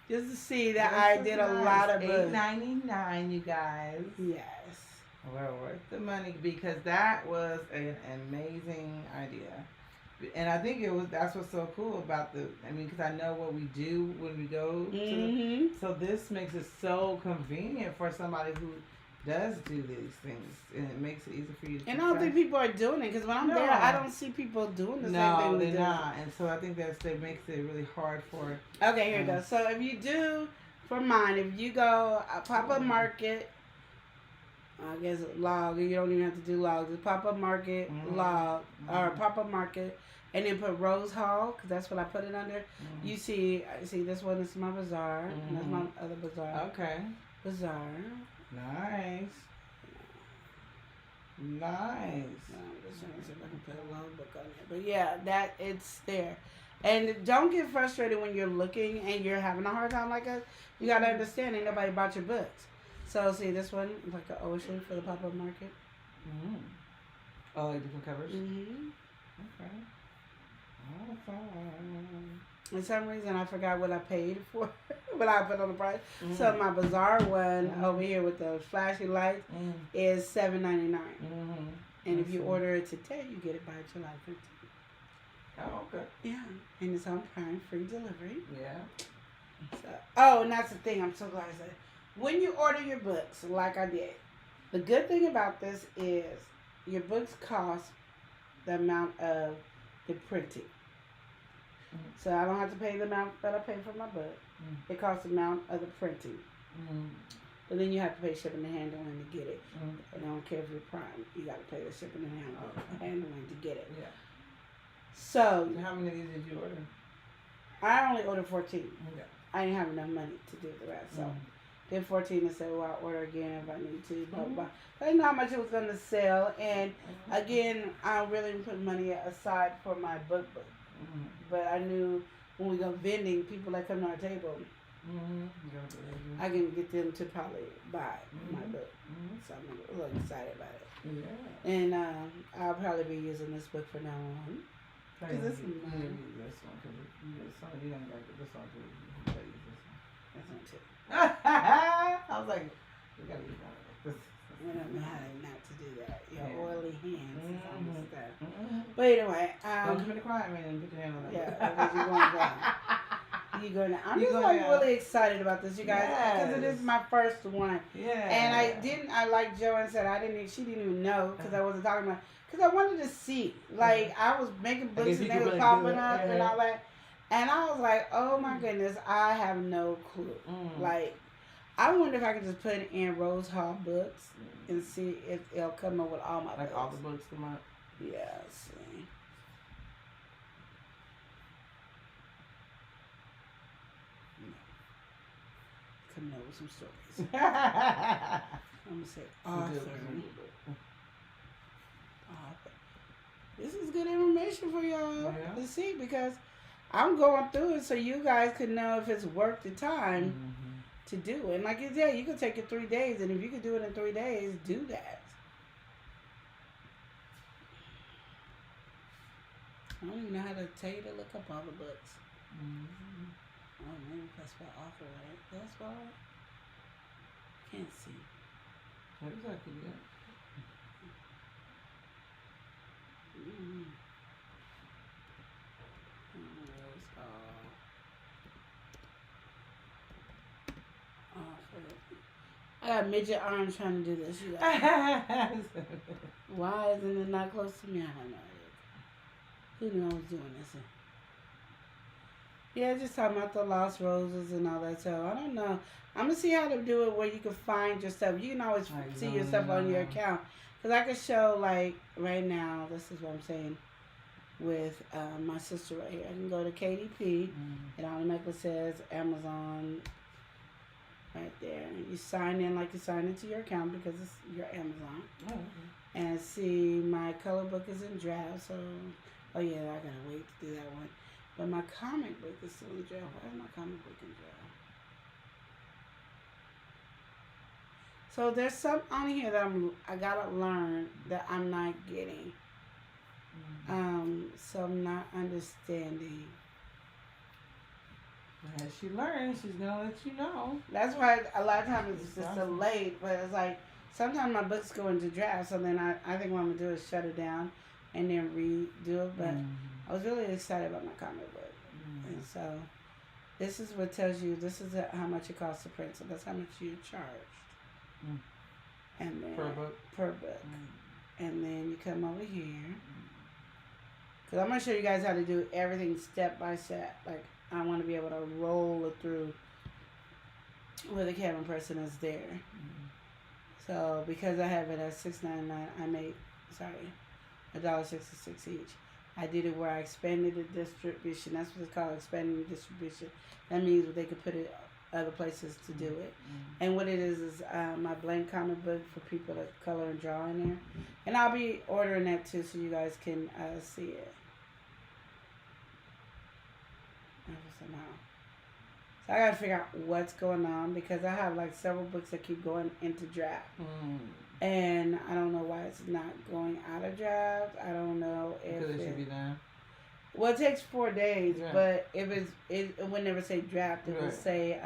Just to see that I did a lot of books. $8.99, you guys. Yes. Well worth the money because that was an amazing idea. And I think that's what's so cool about because I know what we do when we go to so this makes it so convenient for somebody who does do these things, and it makes it easy for you to And I don't think people are doing it, because when I'm there, I don't see people doing the same thing we do. No, they're not. And so I think that makes it really hard for... Okay, here it goes. So if you do, for mine, if you go pop-up market, I guess log, you don't even have to do logs, it's pop-up market, log, or pop-up market, and then put Rose Hall, because that's what I put it under. You see this one is my bazaar, and that's my other bazaar. Okay. Bazaar. Nice. I'm just trying to see if I can put a logbook on there. But yeah, it's there. And don't get frustrated when you're looking and you're having a hard time like us. You got to understand, ain't nobody bought your books. So see, this one is like an ocean for the pop-up market. Oh, like different covers? Okay. Awesome. For some reason, I forgot what I paid for, what I put on the price. So my bazaar one over here with the flashing lights is $7.99. And if you order it today, you get it by July 15th. Oh, okay. Yeah, and it's on Prime, free delivery. Yeah. So, and that's the thing. I'm so glad I said. When you order your books, like I did, the good thing about this is your books cost the amount of the printing. So I don't have to pay the amount that I pay for my book. It costs the amount of the printing. But then you have to pay shipping and handling to get it. And I don't care if you're Prime. You got to pay the shipping and handling to get it. Yeah. So how many of these did you order? I only ordered 14. Okay. I didn't have enough money to do the rest. So then 14 and said, well, I'll order again if I need to. Blah, blah. But I didn't know how much it was going to sell. And again, I really put money aside for my book. But I knew when we go vending, people that come to our table, I can get them to probably buy my book. So I'm a little excited about it. Yeah. And I'll probably be using this book from now on. Because this is mine. This one, because you don't like this one, too. You gotta use this one. That's one too. I was like, we gotta use one of this. I don't know how not to do that. Your oily hands is on this stuff. But anyway, commit a crime and put your hand on that. Yeah, because you're going down. You're going down. I'm just like really excited about this, you guys, because it is my first one. Yeah. And I like Joanne said, she didn't even know because I wasn't talking about, because I wanted to see. Like, I was making books and they were popping up and all that. And I was like, oh my goodness, I have no clue. Like, I wonder if I could just put in Rose Hall Books and see if it'll come up with all my books. Like all the books come up? Yeah, see. Coming up with some stories. I'm going to say author. This is good information for y'all to see, because I'm going through it so you guys could know if it's worth the time to do it. And like you said, you could take it 3 days, and if you could do it in 3 days, do that. I don't even know how to tell you to look up all the books. Oh, maybe if I spell author right. Did I spell right? Can't see. Exactly, yeah. I got midget arms trying to do this. You guys. Why isn't it not close to me? I don't know. Who knows doing this? Yeah, just talking about the lost roses and all that. So I don't know. I'm gonna see how to do it where you can find your stuff. You can always see your stuff on your account. Cause I can show, like, right now. This is what I'm saying with my sister right here. I can go to KDP and automatically says Amazon right there. You sign in like you sign into your account because it's your Amazon. And see, my color book is in draft. So, oh yeah, I gotta wait to do that one. But my comic book is still in draft. Why is my comic book in draft? So there's some on here that I gotta learn that I'm not getting. So I'm not understanding. As she learns, she's gonna let you know. That's why a lot of times it's just delayed, but it's like sometimes my books go into draft, so then I think what I'm gonna do is shut it down and then redo it. But I was really excited about my comic book. And so this is what tells you, this is how much it costs to print. So that's how much you charged. And then per book. And then you come over here. Because I'm going to show you guys how to do everything step by step. Like, I want to be able to roll it through where the camera person is there. So, because I have it at $6.99, I made, $1.66 each. I did it where I expanded the distribution. That's what it's called, expanding the distribution. That means they could put it other places to do it. And what it is my blank comic book for people to color and draw in there. And I'll be ordering that too so you guys can see it. Somehow. So I gotta figure out what's going on because I have like several books that keep going into draft. And I don't know why it's not going out of draft. I don't know if it should be done. Well, it takes 4 days, but if it would never say draft. It would say,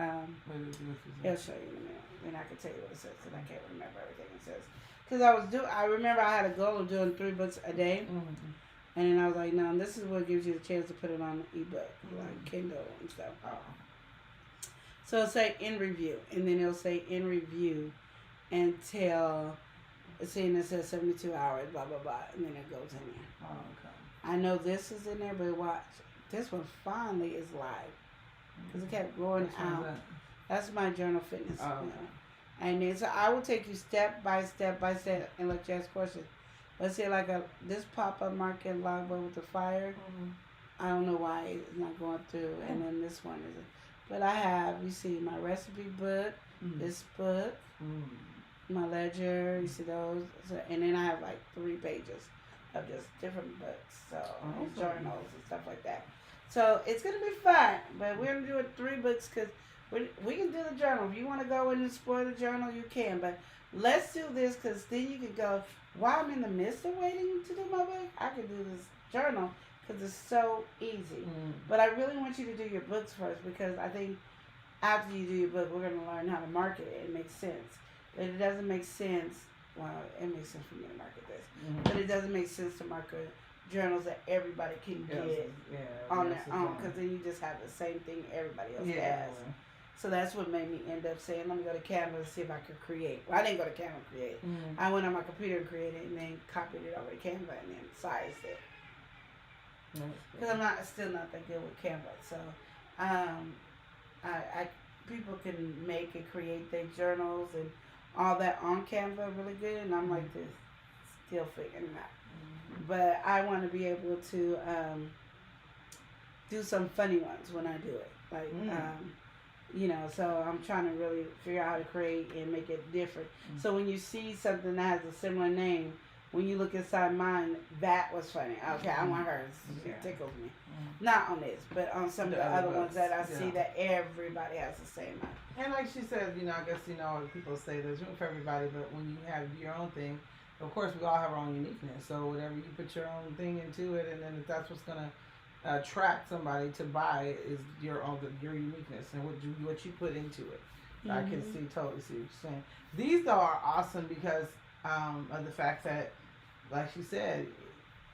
it'll show you in a minute. Then I can tell you what it says because I can't remember everything it says. Because I remember I had a goal of doing 3 books a day. And then I was like, no, this is what gives you the chance to put it on the ebook, like Kindle and stuff. So it'll say in review. And then it'll say in review until, seeing it says 72 hours, blah, blah, blah. And then it goes in there. I know this is in there, but watch. This one finally is live. Because it kept going out. That's my journal fitness. And then, so I will take you step by step and let you ask questions. Let's say like this pop-up market logbook with the fire. I don't know why it's not going through. And then this one isn't. But I have, you see, my recipe book, this book, my ledger, you see those. So, and then I have like 3 pages of just different books, so and journals and stuff like that. So it's gonna be fun, but we're gonna do it 3 books because we can do the journal. If you want to go in and explore the journal, you can. But let's do this because then you can go. While I'm in the midst of waiting to do my book, I can do this journal because it's so easy. But I really want you to do your books first because I think after you do your book, we're gonna learn how to market it. It makes sense, but it doesn't make sense. Well, it makes sense for me to market this, but it doesn't make sense to market journals that everybody can get on their own, because then you just have the same thing everybody else has. So that's what made me end up saying, let me go to Canva and see if I could create. Well, I didn't go to Canva and create. I went on my computer and created it, and then copied it over to Canva and then sized it. Because I'm still not that good with Canva. So I people can make and create their journals and all that on Canva really good, and I'm like this, still figuring it out. But I want to be able to do some funny ones when I do it. Like, you know, so I'm trying to really figure out how to create and make it different. So when you see something that has a similar name, when you look inside mine, that was funny. Okay, I want hers. It tickles me. Not on this, but on some of the other ones that I see that everybody has the same one. And like she said, you know, I guess, you know, people say there's room for everybody, but when you have your own thing, of course, we all have our own uniqueness. So whatever you put your own thing into it, and then if that's what's gonna attract somebody to buy is your uniqueness and what you put into it. So I can totally see what you're saying. These though are awesome because of the fact that, like she said,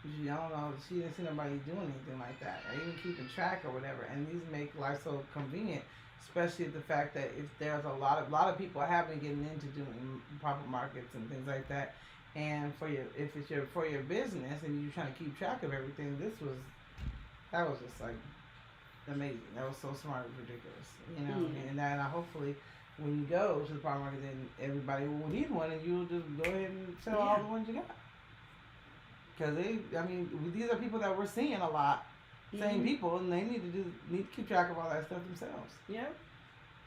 I don't know, she didn't see nobody doing anything like that or even keeping track or whatever. And these make life so convenient, especially the fact that if there's a lot of people have been getting into doing profit markets and things like that. And if it's for your business and you're trying to keep track of everything, that was just like amazing. That was so smart, it was ridiculous, you know. And then hopefully when you go to the profit market, then everybody will need one, and you'll just go ahead and sell all the ones you got. Because these are people that we're seeing a lot, same people, and they need to keep track of all that stuff themselves. Yeah.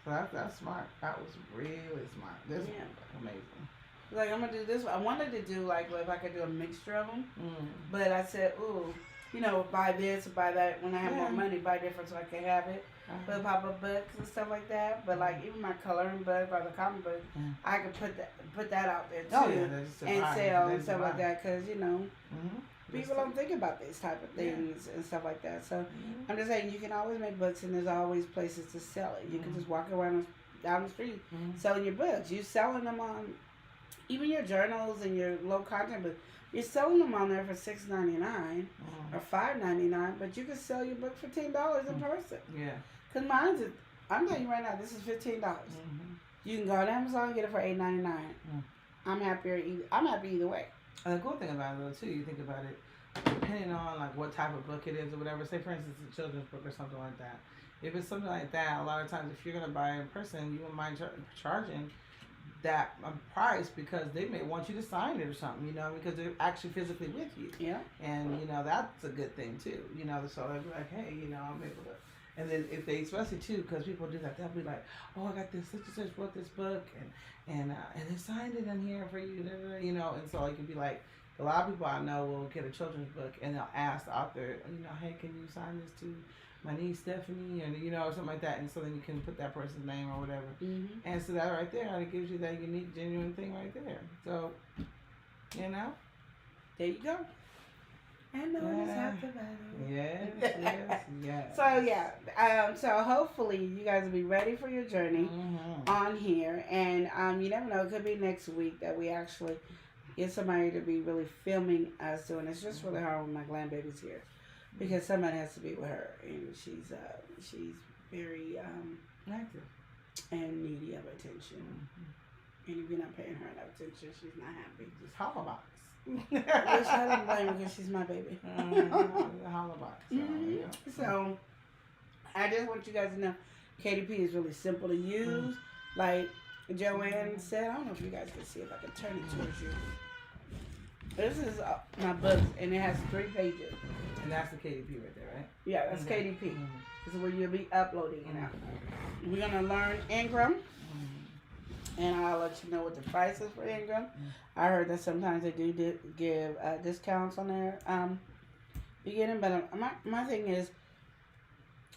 So that's smart. That was really smart. This was amazing. Like, I'm gonna do this. I wanted to do like if I could do a mixture of them, but I said, ooh, you know, buy this, buy that. When I have more money, buy different so I can have it. Put pop-up books and stuff like that. But like even my coloring book or the comic book, I could put that out there too and sell and stuff like that. Cause you know, people don't think about these type of things and stuff like that. So I'm just saying, you can always make books, and there's always places to sell it. You can just walk around down the street selling your books. You selling them on. Even your journals and your low content, but you're selling them on there for $6.99 or $5.99, but you can sell your book for $10 in person. Yeah. Cause mine's, I'm telling you right now, this is $15. You can go on Amazon and get it for $8.99. I'm happy either way. And the cool thing about it though too, you think about it, depending on like what type of book it is or whatever. Say for instance, a children's book or something like that. If it's something like that, a lot of times if you're gonna buy it in person, you wouldn't mind charging that price because they may want you to sign it or something, you know, because they're actually physically with you. Yeah. And, you know, that's a good thing too, you know, so they'll be like, hey, you know, I'm able to. And then if they, especially too, because people do that, they'll be like, oh, I got this, such and such wrote this book, and they signed it in here for you, you know, and so it can be like, a lot of people I know will get a children's book and they'll ask the author, you know, hey, can you sign this to my niece Stephanie, and you know, or something like that, and so then you can put that person's name or whatever, and so that right there, it gives you that unique, genuine thing right there. So, you know, there you go. I know it's half the battle. Yes. So so hopefully you guys will be ready for your journey on here, and you never know, it could be next week that we actually get somebody to be really filming us doing. It's just really hard when my grandbaby's here. Because somebody has to be with her, and she's very active and needy of attention. And if you're not paying her enough attention, she's not happy. Just holler box. Which I don't blame her because she's my baby. Holler box. So I just want you guys to know, KDP is really simple to use. Like Joanne said, I don't know if you guys can see if I can turn it towards you. This is my book, and it has 3 pages. And that's the KDP right there, right? Yeah, that's KDP. This is where you'll be uploading it out. We're going to learn Ingram, and I'll let you know what the price is for Ingram. I heard that sometimes they do give discounts on their beginning, but my thing is,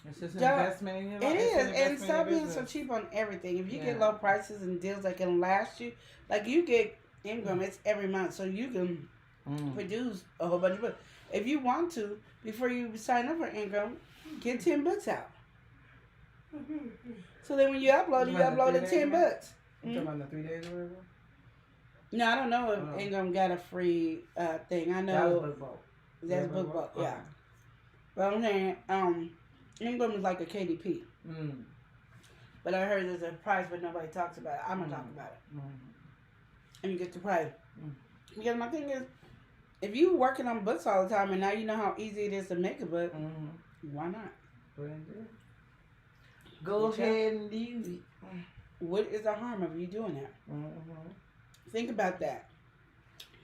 it's just an investment in your life. It is, and stop being so cheap on everything. If you get low prices and deals that can last you, like you get Ingram, it's every month, so you can produce a whole bunch of books. If you want to, before you sign up for Ingram, get 10 books out. So then when you upload the 10 books. You talking about the 3 days or whatever? No, I don't know if Ingram got a free thing. I know. That was Book Vault. That's book. Yeah. But I'm saying, Ingram is like a KDP. But I heard there's a price, but nobody talks about it. I'm gonna talk about it. And you get the price. Because my thing is, if you working on books all the time and now you know how easy it is to make a book, why not? Go ahead and use it. What is the harm of you doing that? Think about that.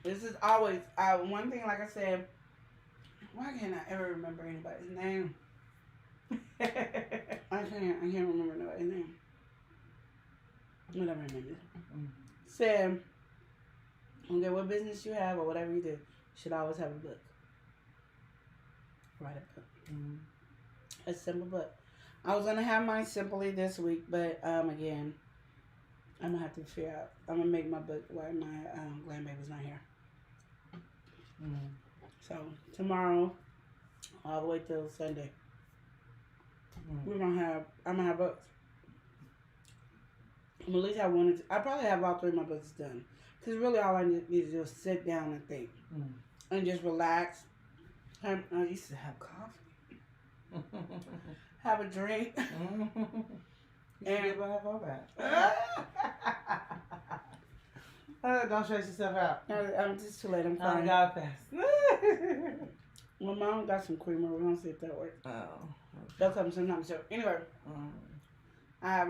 This is always one thing. Like I said, why can't I ever remember anybody's name? I can't remember nobody's name. Whatever her name is. Said, okay, what business you have or whatever you do, you should always have a book. Write a book. A simple book. I was gonna have mine simply this week, but again, I'm gonna have to figure out. I'm gonna make my book while my grandbaby's not here. So tomorrow, all the way till Sunday, I'm gonna have books. I'm at least have one. I probably have all 3 of my books done. Cause really, all I need to do is sit down and think, and just relax. I used to have coffee, have a drink, and have all that. Don't stress yourself out. I'm just too late. I'm crying. God fast. My mom got some creamer. We're gonna see if that works. Okay. They'll come sometime. So anyway, I have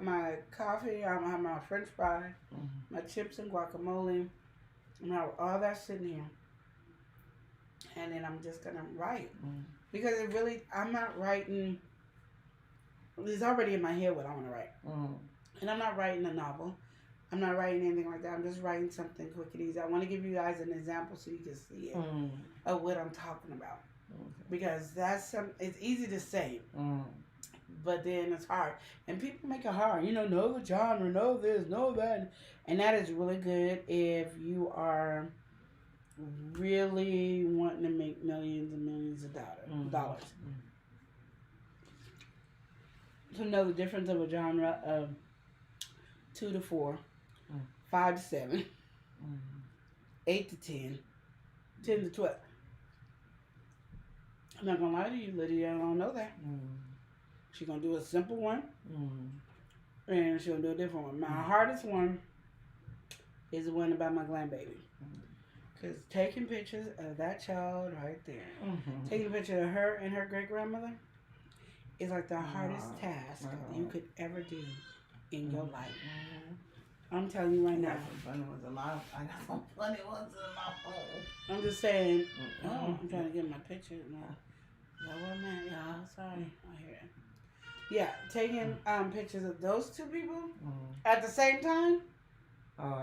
my coffee. I have my French fry, my chips and guacamole. And I have all that sitting here. And then I'm just gonna write because I'm not writing. It's already in my head what I want to write, and I'm not writing a novel. I'm not writing anything like that. I'm just writing something quick and easy. I want to give you guys an example so you can see it of what I'm talking about, because it's easy to say, but then it's hard, and people make it hard. Know the genre, know this, know that, and that is really good if you are really wanting to make millions and millions of dollars. To know the difference of a genre of 2 to 4, 5 to 7, 8 to 10, 10 to 12. I'm not gonna lie to you, Lydia. I don't know that. She's gonna do a simple one, and she'll do a different one. My hardest one is the one about my grandbaby. Because taking pictures of that child right there, taking a picture of her and her great-grandmother is like the hardest task you could ever do in your life. I'm telling you right now. I got some funny ones in my phone. I'm just saying, I'm trying to get my picture. No, man, y'all. Sorry. I hear it. Yeah, taking pictures of those 2 people at the same time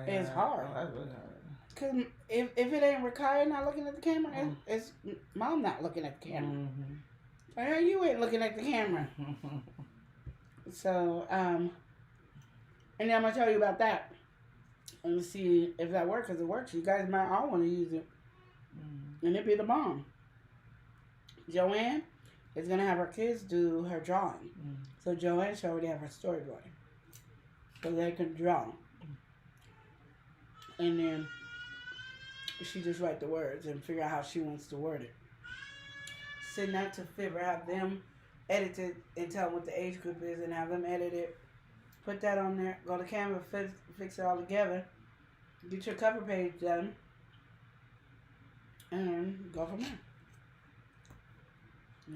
is hard. Oh, that's really hard. Because if it ain't Rakaya not looking at the camera, it's Mom not looking at the camera. So you ain't looking at the camera. So, and then I'm going to tell you about that. And see if that works. Because it works. You guys might all want to use it. And it'd be the mom. Joanne is going to have her kids do her drawing. So Joanne should already have her storyboard. So they can draw. And then she just write the words and figure out how she wants to word it. Send that to Fibber, have them edit it and tell them what the age group is and have them edit it. Put that on there. Go to Canva, fix it all together. Get your cover page done. And go from there.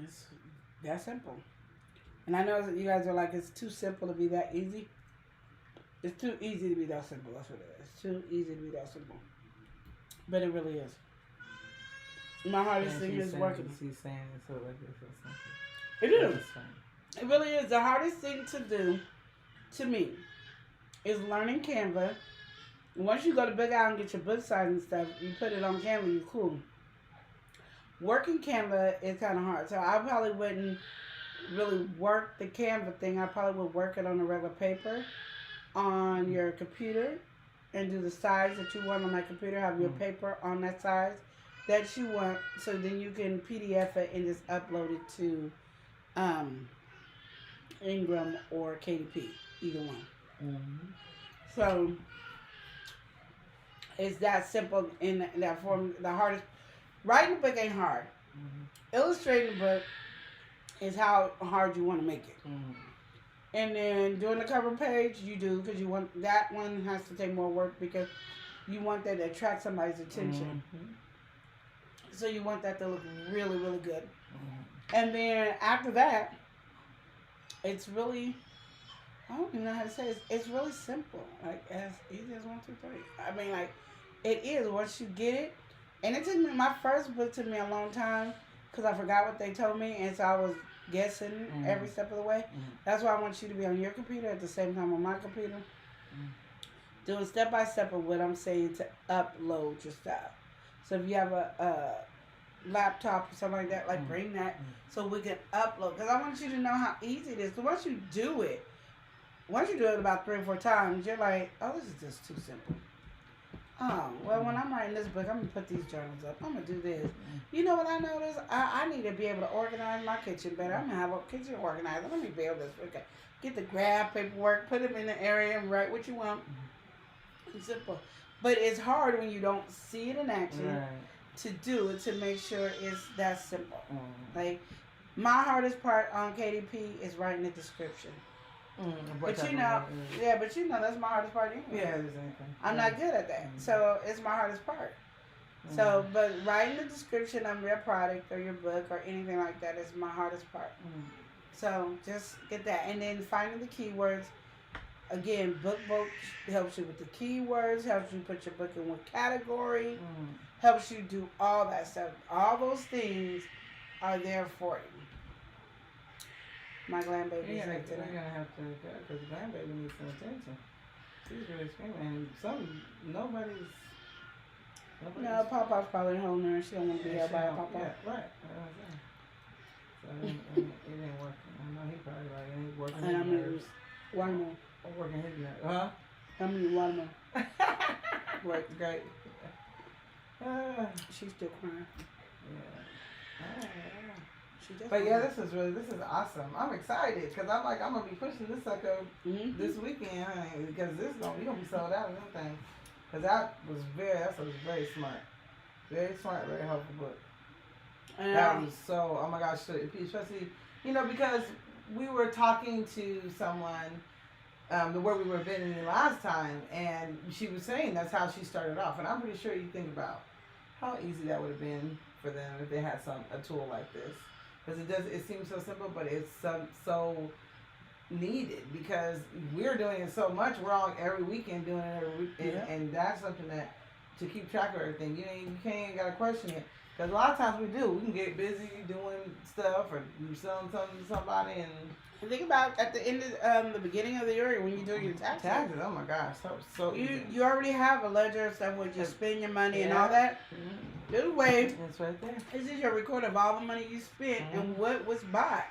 It's that simple. And I know that you guys are like, it's too simple to be that easy. It's too easy to be that simple. That's what it is. It's too easy to be that simple. But it really is. My hardest thing is working. She's saying it so like it's so simple. It is. It really is. The hardest thing to do, to me, is learning Canva. Once you go to Big Isle and get your book size and stuff, you put it on Canva, you're cool. Working Canva is kind of hard. So I probably wouldn't really work the Canva thing. I probably would work it on a regular paper on your computer and do the size that you want on that computer. Have your paper on that size that you want, so then you can PDF it and just upload it to Ingram or KDP, either one. So it's that simple in that form. The hardest, Writing a book ain't hard. Illustrating a book is how hard you want to make it. And then doing the cover page, you do because you want that one has to take more work because you want that to attract somebody's attention. So you want that to look really, really good. And then after that, it's really, I don't even know how to say it. It's really simple. Like as easy as 1, 2, 3. I mean, like it is once you get it. And it took me, my first book took me a long time because I forgot what they told me, and so I was guessing every step of the way. That's why I want you to be on your computer at the same time on my computer, doing step by step of what I'm saying to upload your stuff. So if you have a laptop or something like that, like bring that so we can upload. Because I want you to know how easy it is. So once you do it about 3 or 4 times, you're like, oh, this is just too simple. Oh, well, when I'm writing this book, I'm going to put these journals up. I'm going to do this. You know what I noticed? I need to be able to organize my kitchen better. I'm going to have a kitchen organizer. Let me be able to get the graph paperwork, put them in the area, and write what you want. It's simple. But it's hard when you don't see it in action to do it, to make sure it's that simple. Like, my hardest part on KDP is writing the description. But you know, that's my hardest part anyway. Yeah, exactly. I'm not good at that, so it's my hardest part. So, but writing the description of your product or your book or anything like that is my hardest part. So just get that, and then finding the keywords. Again, BookBoat helps you with the keywords, helps you put your book in what category, helps you do all that stuff. All those things are there for you. My grandbaby is like today. We're going to have to go because the grandbaby needs some attention. She's really screaming. And nobody's... No, Papa's probably home there. She don't want to be held by Papa. Yeah, right. So it ain't working. I know he probably like it ain't working. And I'm in watermelon. I'm working his nerves. Huh? I'm in watermelon. Right, great. She's still crying. Yeah. But yeah, this is awesome. I'm excited because I'm gonna be pushing this sucker this weekend, honey, because we gonna be sold out of them things. Because that was very smart, very helpful book. That was so, oh my gosh, especially because we were talking to someone where we were visiting last time, and she was saying that's how she started off, and I'm pretty sure you think about how easy that would have been for them if they had a tool like this. Because it seems so simple, but it's so needed because we're doing it so much. We're all every weekend doing it, and that's something that to keep track of everything. You can't gotta question it because a lot of times we do. We can get busy doing stuff or selling something to somebody and think about at the end of the beginning of the year when you do your taxes. Taxes, oh my gosh, so you already have a ledger of stuff where you spend your money and all that. This way, it's right there. This is your record of all the money you spent and what was bought.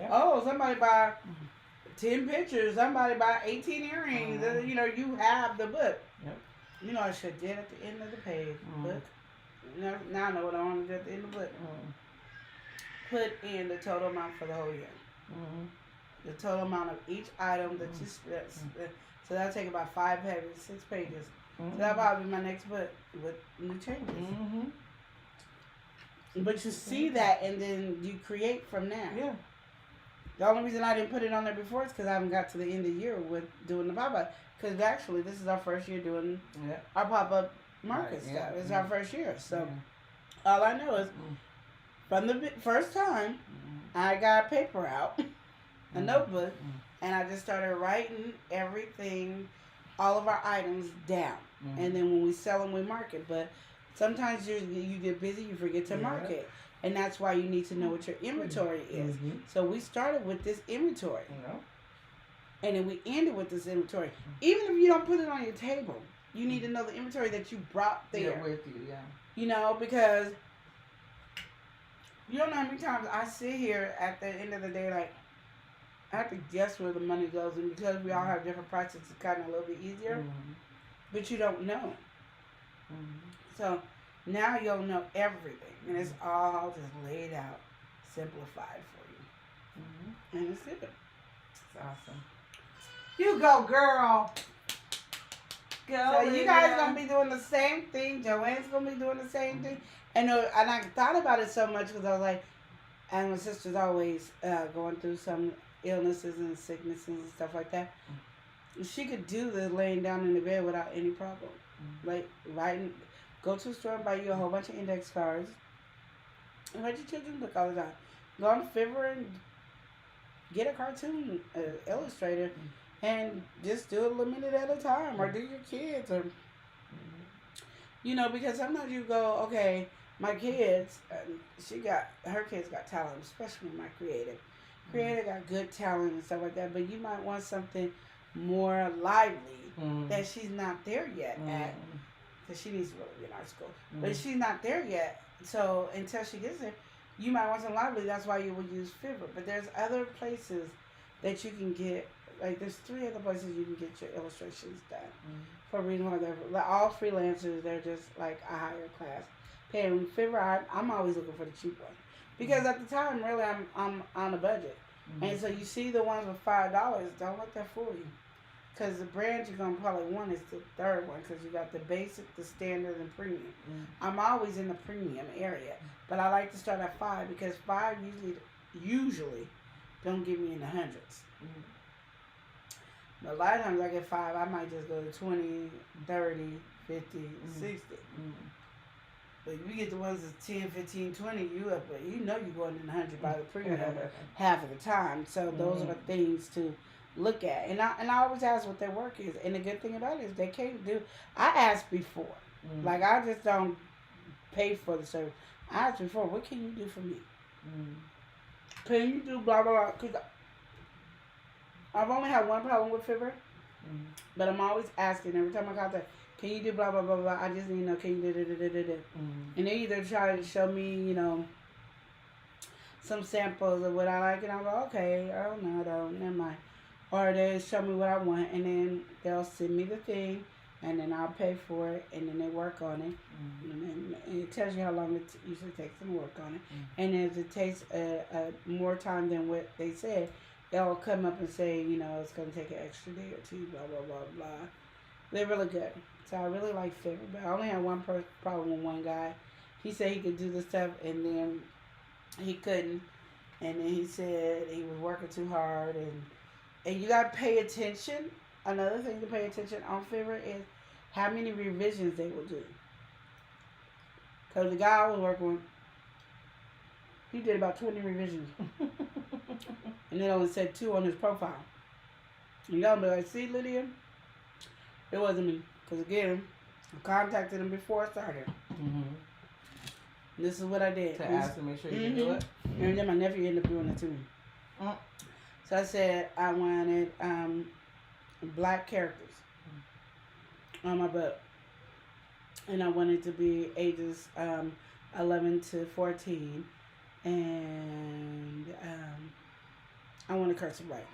Oh, somebody buy 10 pictures. Somebody buy 18 earrings. You have the book. Yep. I should have did at the end of the page. Book. Now I know what I want to do at the end of the book. Put in the total amount for the whole year. The total amount of each item that you spent. So that'll take about 5 pages, 6 pages. So that'll probably be my next book with new changes. But you see that and then you create from there. Yeah. The only reason I didn't put it on there before is because I haven't got to the end of the year with doing the pop-up. Because actually this is our first year doing our pop-up market stuff. It's our first year. So all I know is from the first time I got paper out, a notebook, and I just started writing everything, all of our items down. And then when we sell them, we market. But sometimes you get busy, you forget to market. And that's why you need to know what your inventory is. So we started with this inventory. And then we ended with this inventory. Even if you don't put it on your table, you need to know the inventory that you brought there. Yeah, with you, because you don't know how many times I sit here at the end of the day, like, I have to guess where the money goes. And because we all have different prices, it's kind of a little bit easier. But you don't know. So now you'll know everything. And it's all just laid out, simplified for you. And it's good. It's awesome. You go, girl. go. So you guys gonna be doing the same thing. Joanne's gonna be doing the same thing. And I thought about it so much because I was like, and my sister's always going through some illnesses and sicknesses and stuff like that. She could do this laying down in the bed without any problem. Like, go to the store and buy you a whole bunch of index cards and write your children's book all the time. Go on Fiverr and get a cartoon illustrator and just do it a minute at a time, or do your kids, or because sometimes you go, okay, my kids, her kids got talent, especially my creative got good talent and stuff like that, but you might want something more lively that she's not there yet at, because she needs to really be in art school, but she's not there yet. So until she gets there, you might want some lively. That's why you would use Fiverr. But there's other places that you can get. Like, there's 3 other places you can get your illustrations done for a reason why they're all freelancers. They're just like a higher class. Paying Fiverr, I'm always looking for the cheap one, because at the time, really, I'm on a budget, and so you see the ones with $5. Don't let that fool you, because the brand you're gonna probably want is the third one, because you got the basic, the standard, and premium. I'm always in the premium area, but I like to start at 5 because 5 usually don't get me in the hundreds. But a lot of times I get 5, I might just go to 20, 30, 50, 60. But if you get the ones that's 10, 15, 20, you up, but you're going in the 100 by the premium half of the time. So those are the things to look at. And I always ask what their work is. And the good thing about it is they can't do, I asked before. Like, I just don't pay for the service. I asked before, what can you do for me? Can you do blah, blah, blah? Because I've only had one problem with Fiverr, but I'm always asking every time I contact, can you do blah, blah, blah, blah? I just need to know, can you do. And they either try to show me, some samples of what I like, and I'm like, okay, oh no, never mind. Or they show me what I want, and then they'll send me the thing, and then I'll pay for it, and then they work on it. And it tells you how long it usually takes them to work on it. And if it takes more time than what they said, they'll come up and say, it's going to take an extra day or 2, blah, blah, blah, blah. They're really good. So I really like Fiverr, but I only had one problem with one guy. He said he could do the stuff, and then he couldn't. And then he said he was working too hard, and you got to pay attention. Another thing to pay attention on Fiverr is how many revisions they will do. Because the guy I was working with, he did about 20 revisions. And it only said 2 on his profile. And y'all be like, see, Lydia? It wasn't me. Because again, I contacted him before I started. This is what I did. To ask to make sure you can do it? And then my nephew ended up doing it to me. So I said I wanted black characters on my book. And I wanted to be ages 11 to 14. And I want to cursive writing.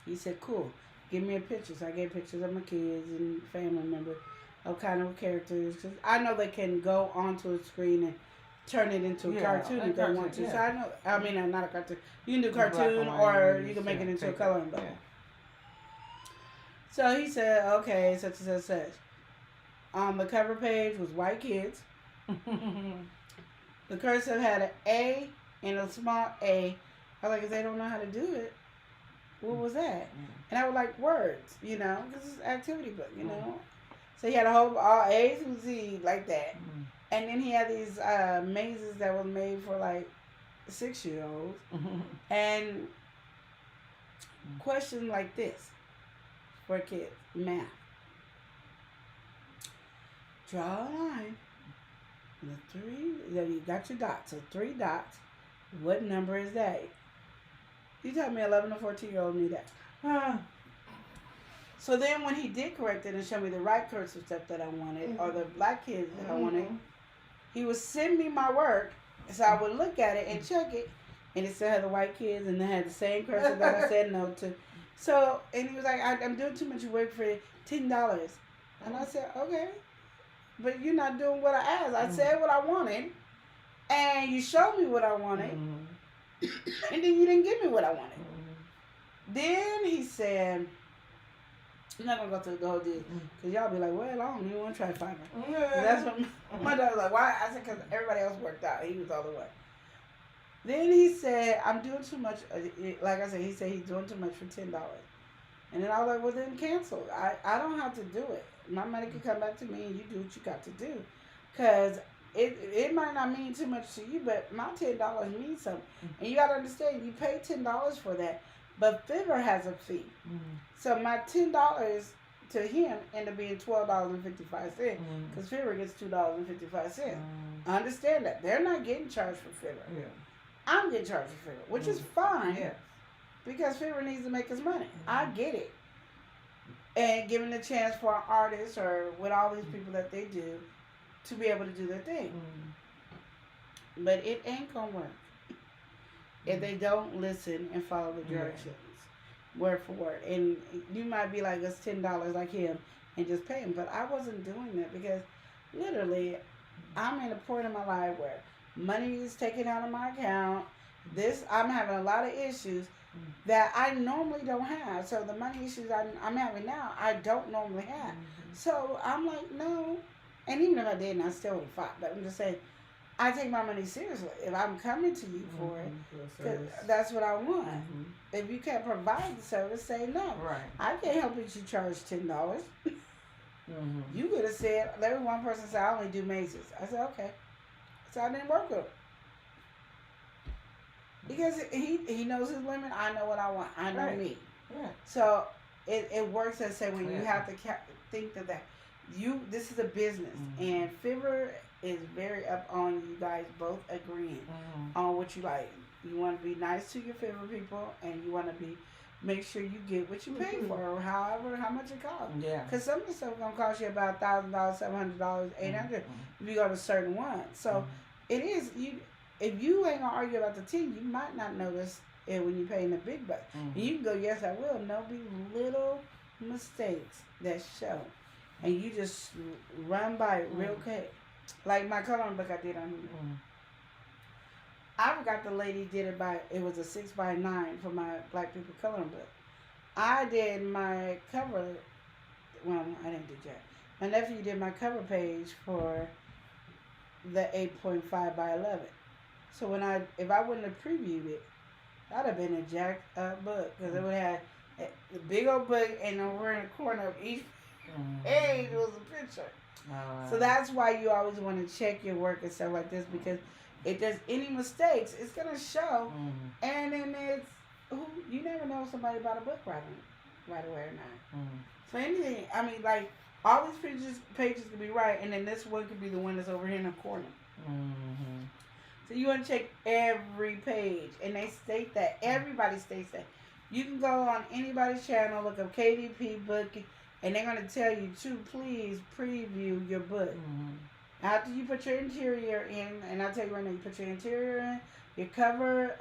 He said, cool. Give me a picture. So I gave pictures of my kids and family members of kind of characters. Cause I know they can go onto a screen and turn it into a cartoon if they want to. Yeah. So I know, I mean, not a cartoon. You can do cartoon or you can make it into a coloring book. Yeah. So he said, okay, such and such, such. On the cover page was white kids. The cursive had an A and a small A. I was like, if they don't know how to do it, what was that? And I would like words, because it's an activity book, So he had all A's and Z's like that. And then he had these mazes that were made for like 6-year-olds. And questions like this for kids. Math. Draw a line. The 3, you got your dots. So 3 dots. What number is that? You tell me 11 or 14-year-old knew that. So then when he did correct it and show me the right cursive stuff that I wanted, or the black kids that I wanted, he would send me my work, so I would look at it and check it, and it still had the white kids, and they had the same cursive that I said no to. So, and he was like, I'm doing too much work for $10. And I said, okay, but you're not doing what I asked. I said what I wanted, and you showed me what I wanted, and then you didn't give me what I wanted. Then he said, I'm not gonna go through the whole deal because y'all be like, well, I don't even want to try Fiverr. That's what my dad was like. Why? I said because everybody else worked out. He was all the way. Then he said, I'm doing too much. Like I said, he said he's doing too much for $10. And then I was like, well, then cancel. I don't have to do it. My money can come back to me and you do what you got to do. Because it might not mean too much to you, but my $10 means something. And you got to understand, you pay $10 for that. But Fiverr has a fee. So my $10 to him ended up being $12.55 because Fiverr gets $2.55. Understand that. They're not getting charged for Fiverr. Yeah. I'm getting charged for Fiverr, which is fine because Fiverr needs to make his money. I get it. And giving a chance for an artist or with all these people that they do to be able to do their thing. But it ain't going to work if they don't listen and follow the directions word for word. And you might be like, it's $10 like him and just pay him. But I wasn't doing that because literally I'm in a point in my life where money is taken out of my account. I'm having a lot of issues that I normally don't have. So the money issues I'm having now, I don't normally have. So I'm like, no. And even if I didn't, I still would have fought. But I'm just saying, I take my money seriously. If I'm coming to you for it, cause that's what I want. If you can't provide the service, say no. Right. I can't help you charge $10. You could have said, there was one person said, I only do Macy's. I said, okay. So I didn't work with him. Because he knows his limit. I know what I want. I know me. Right. So it works as say when you have to think that this is a business. And Fiverr is very up on you guys both agreeing on what you like. You want to be nice to your Fiverr people, and you want to make sure you get what you pay for, or how much it costs. Yeah. Because some of the stuff is gonna cost you about $1,000, $700, $800 if you go to certain ones. So it is you. If you ain't gonna argue about the 10, you might not notice it when you're paying the big bucks. And you can go, yes, I will. And there'll be little mistakes that show, and you just run by it real quick. Like my coloring book I did on here. I forgot the lady did it was a 6x9 for my Black people coloring book. I did my cover, well, I didn't do that. My nephew did my cover page for the 8.5x11. So if I wouldn't have previewed it, that'd have been a jacked up book because it would have had the big old book and over in the corner of each page was a picture. So that's why you always want to check your work and stuff like this, because if there's any mistakes, it's gonna show, and then you never know if somebody bought a book right away or not. So anything, I mean, like all these pages could be right, and then this one could be the one that's over here in the corner. So you want to check every page, and they state that everybody states that. You can go on anybody's channel, look up KDP book, and they're gonna tell you to please preview your book. After you put your interior in, and I'll tell you right now, you put your interior in, your cover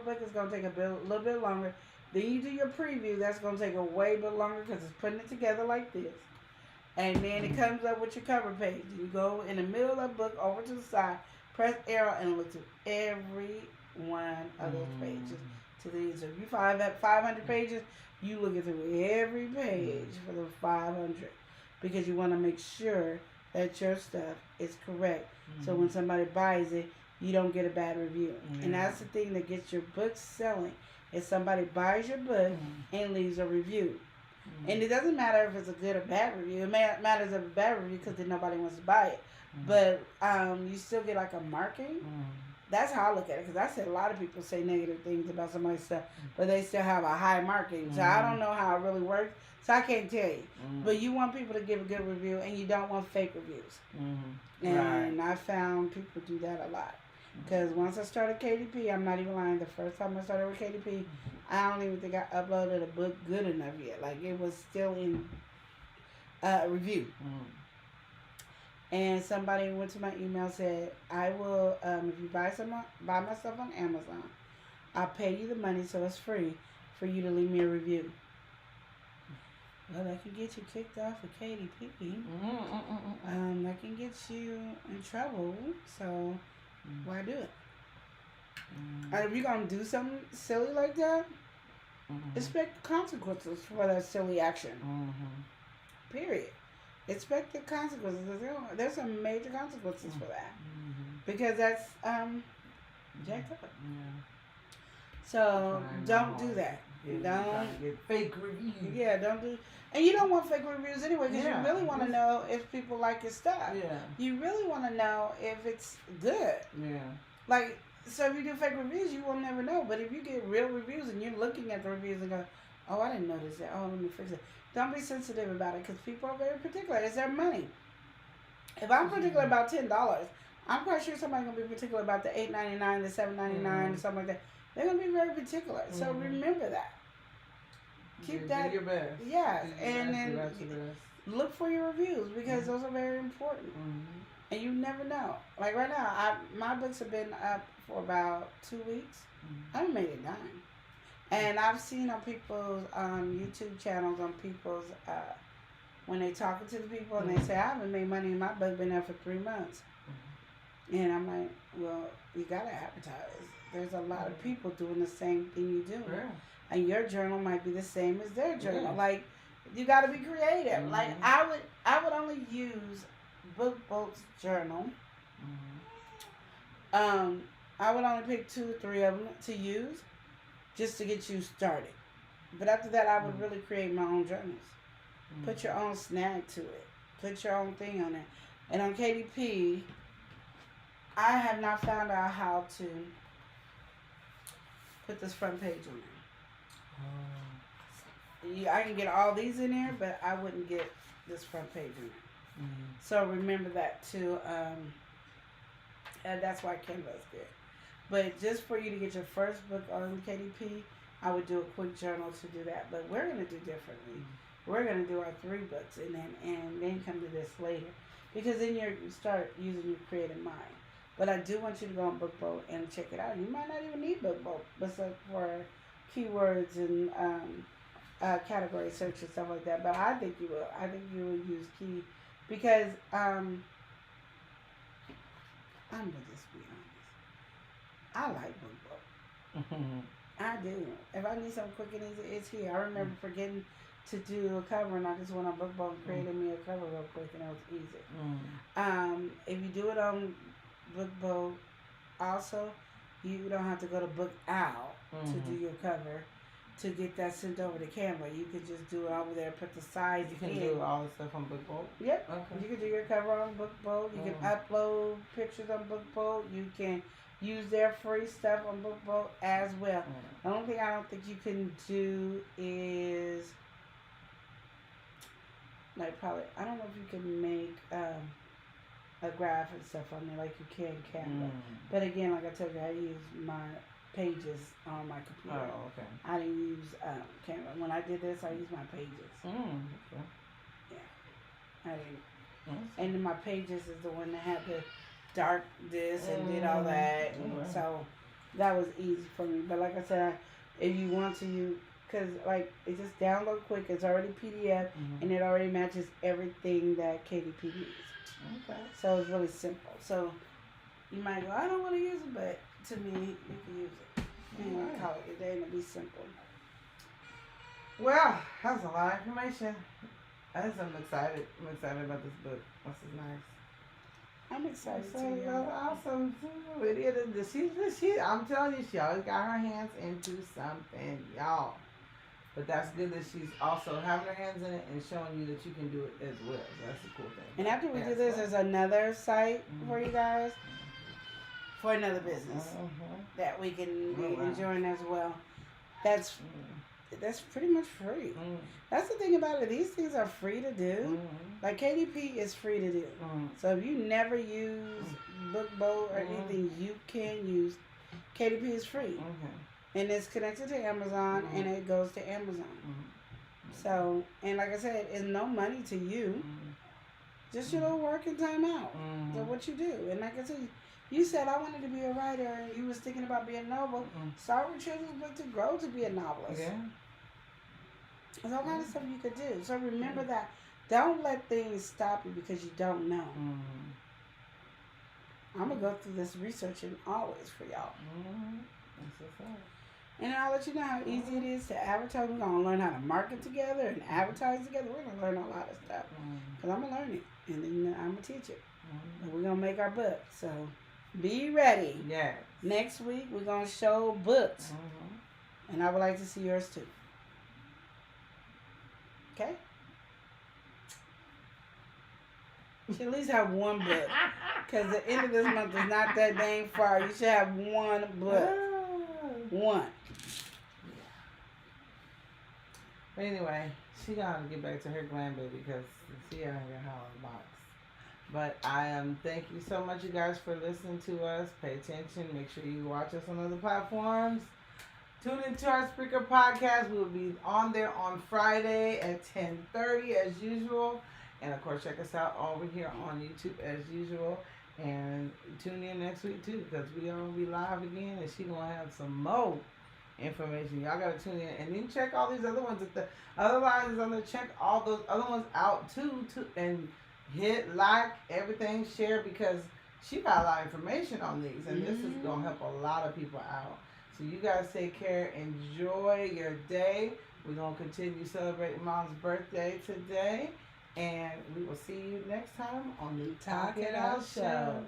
book is gonna take a little bit longer. Then you do your preview, that's gonna take a way bit longer because it's putting it together like this. And then it comes up with your cover page. You go in the middle of the book over to the side, press arrow, and look through every one of those pages. To these, so if you have 500 pages, you look through every page for the 500 because you want to make sure that your stuff is correct. So when somebody buys it, you don't get a bad review. And that's the thing that gets your book selling. If somebody buys your book and leaves a review. And it doesn't matter if it's a good or bad review. It matters if it's a bad review because then nobody wants to buy it. But you still get like a marking. That's how I look at it, because I said a lot of people say negative things about somebody's stuff, but they still have a high marking. So I don't know how it really works, so I can't tell you. But you want people to give a good review, and you don't want fake reviews. And I found people do that a lot. Because once I started KDP, I'm not even lying, the first time I started with KDP, I don't even think I uploaded a book good enough yet. Like, it was still in review. And somebody went to my email and said, I will, if you buy my stuff on Amazon, I'll pay you the money so it's free for you to leave me a review. Well, that can get you kicked off of KDP. That can get you in trouble. So why do it? And if you're going to do something silly like that, expect consequences for that silly action. Period. Expect the consequences. There's some major consequences for that. Because that's jacked up. So don't do that. Don't get fake reviews. Yeah, don't do. And you don't want fake reviews anyway, because you really want to know if people like your stuff. Yeah. You really want to know if it's good. Yeah. Like, so if you do fake reviews, you will never know. But if you get real reviews and you're looking at the reviews and go, oh, I didn't notice that. Oh, let me fix it. Don't be sensitive about it, because people are very particular. It's their money. If I'm particular about $10, I'm quite sure somebody's going to be particular about the $8.99, the $7.99, or something like that. They're going to be very particular. So remember that. Keep that. Do your best. Yeah. And then look for your reviews, because those are very important. And you never know. Like right now, my books have been up for about 2 weeks. I haven't made a dime. And I've seen on people's YouTube channels, on people's, when they talking to the people and they say, I haven't made money and my book been there for 3 months. And I'm like, well, you got to advertise. There's a lot of people doing the same thing you do. Yeah. And your journal might be the same as their journal. Yeah. Like, you got to be creative. Like, I would only use BookBoat's journal. I would only pick 2 or 3 of them to use, just to get you started. But after that, I would really create my own journals. Put your own snag to it. Put your own thing on it. And on KDP, I have not found out how to put this front page on there. I can get all these in there, but I wouldn't get this front page in there. So remember that too. And that's why Canva is good. But just for you to get your first book on KDP, I would do a quick journal to do that. But we're going to do differently. We're going to do our 3 books and then come to this later. Because then you start using your creative mind. But I do want you to go on BookBoat and check it out. You might not even need BookBoat, but for keywords and category search and stuff like that. But I think you will. I think you will use key because I'm gonna just be honest. I like BookBoat. I do. If I need something quick and easy, it's here. I remember forgetting to do a cover, and I just went on BookBoat and created me a cover real quick, and it was easy. If you do it on BookBoat, also, you don't have to go to Book Out to do your cover to get that sent over to Canva. You could just do it over there, put the size in. You can do all the stuff on BookBoat? Yep. Okay. You can do your cover on BookBoat. You can upload pictures on BookBoat. You can use their free stuff on BookBoat as well. The only thing I don't think you can do is, like, probably, I don't know if you can make a graph and stuff on there like you can Canva. But again, like I told you, I use my pages on my computer. Oh, okay. I didn't use Canva. When I did this, I used my pages. Okay. Yeah. I didn't. And then my pages is the one that had the dark this and did all that. So that was easy for me. But like I said, if you want to use, because like it just download quick, it's already PDF and it already matches everything that KDP needs. Okay. So it's really simple. So you might go, I don't want to use it, but to me, you can use it. And call it a day and it'll be simple. Well, that's a lot of information. I'm excited. I'm excited about this book. This is nice. I'm excited too. That's awesome too. Lydia, she, I'm telling you, she always got her hands into something, y'all. But that's good that she's also having her hands in it and showing you that you can do it as well. So that's a cool thing. And after we do this, there's another site for you guys for another business that we can be enjoying as well. That's pretty much free. That's the thing about it. These things are free to do. Like KDP is free to do. So if you never use BookBoat or anything, you can use KDP is free. And it's connected to Amazon and it goes to Amazon. So, and like I said, it's no money to you. Just your little working time out. So what you do. And like I said, you said I wanted to be a writer and you was thinking about being a novel. Start with children's book to grow to be a novelist. Yeah. There's all kinds of stuff you could do. So remember that. Don't let things stop you because you don't know. I'm going to go through this research and always for y'all. And I'll let you know how easy it is to advertise. We're going to learn how to market together and advertise together. We're going to learn a lot of stuff. Because I'm going to learn it. And then I'm going to teach it. And we're going to make our bucks. So be ready. Yes. Next week, we're going to show books. And I would like to see yours too. Okay? You should at least have one book. Because the end of this month is not that dang far. You should have one book. One. But anyway, she got to get back to her grandbaby because she out here hollering box. But thank you so much, you guys, for listening to us. Pay attention. Make sure you watch us on other platforms. Tune into our Spreaker podcast. We will be on there on Friday at 10:30 as usual. And, of course, check us out over here on YouTube as usual. And tune in next week, too, because we all be live again. And she going to have some more information. Y'all got to tune in. And then check all these other ones. If the other lines is on there, check all those other ones out, too. And hit like, everything, share, because she got a lot of information on these. And this is going to help a lot of people out. So you guys take care. Enjoy your day. We're going to continue celebrating Mom's birthday today. And we will see you next time on the Talk It Out Show.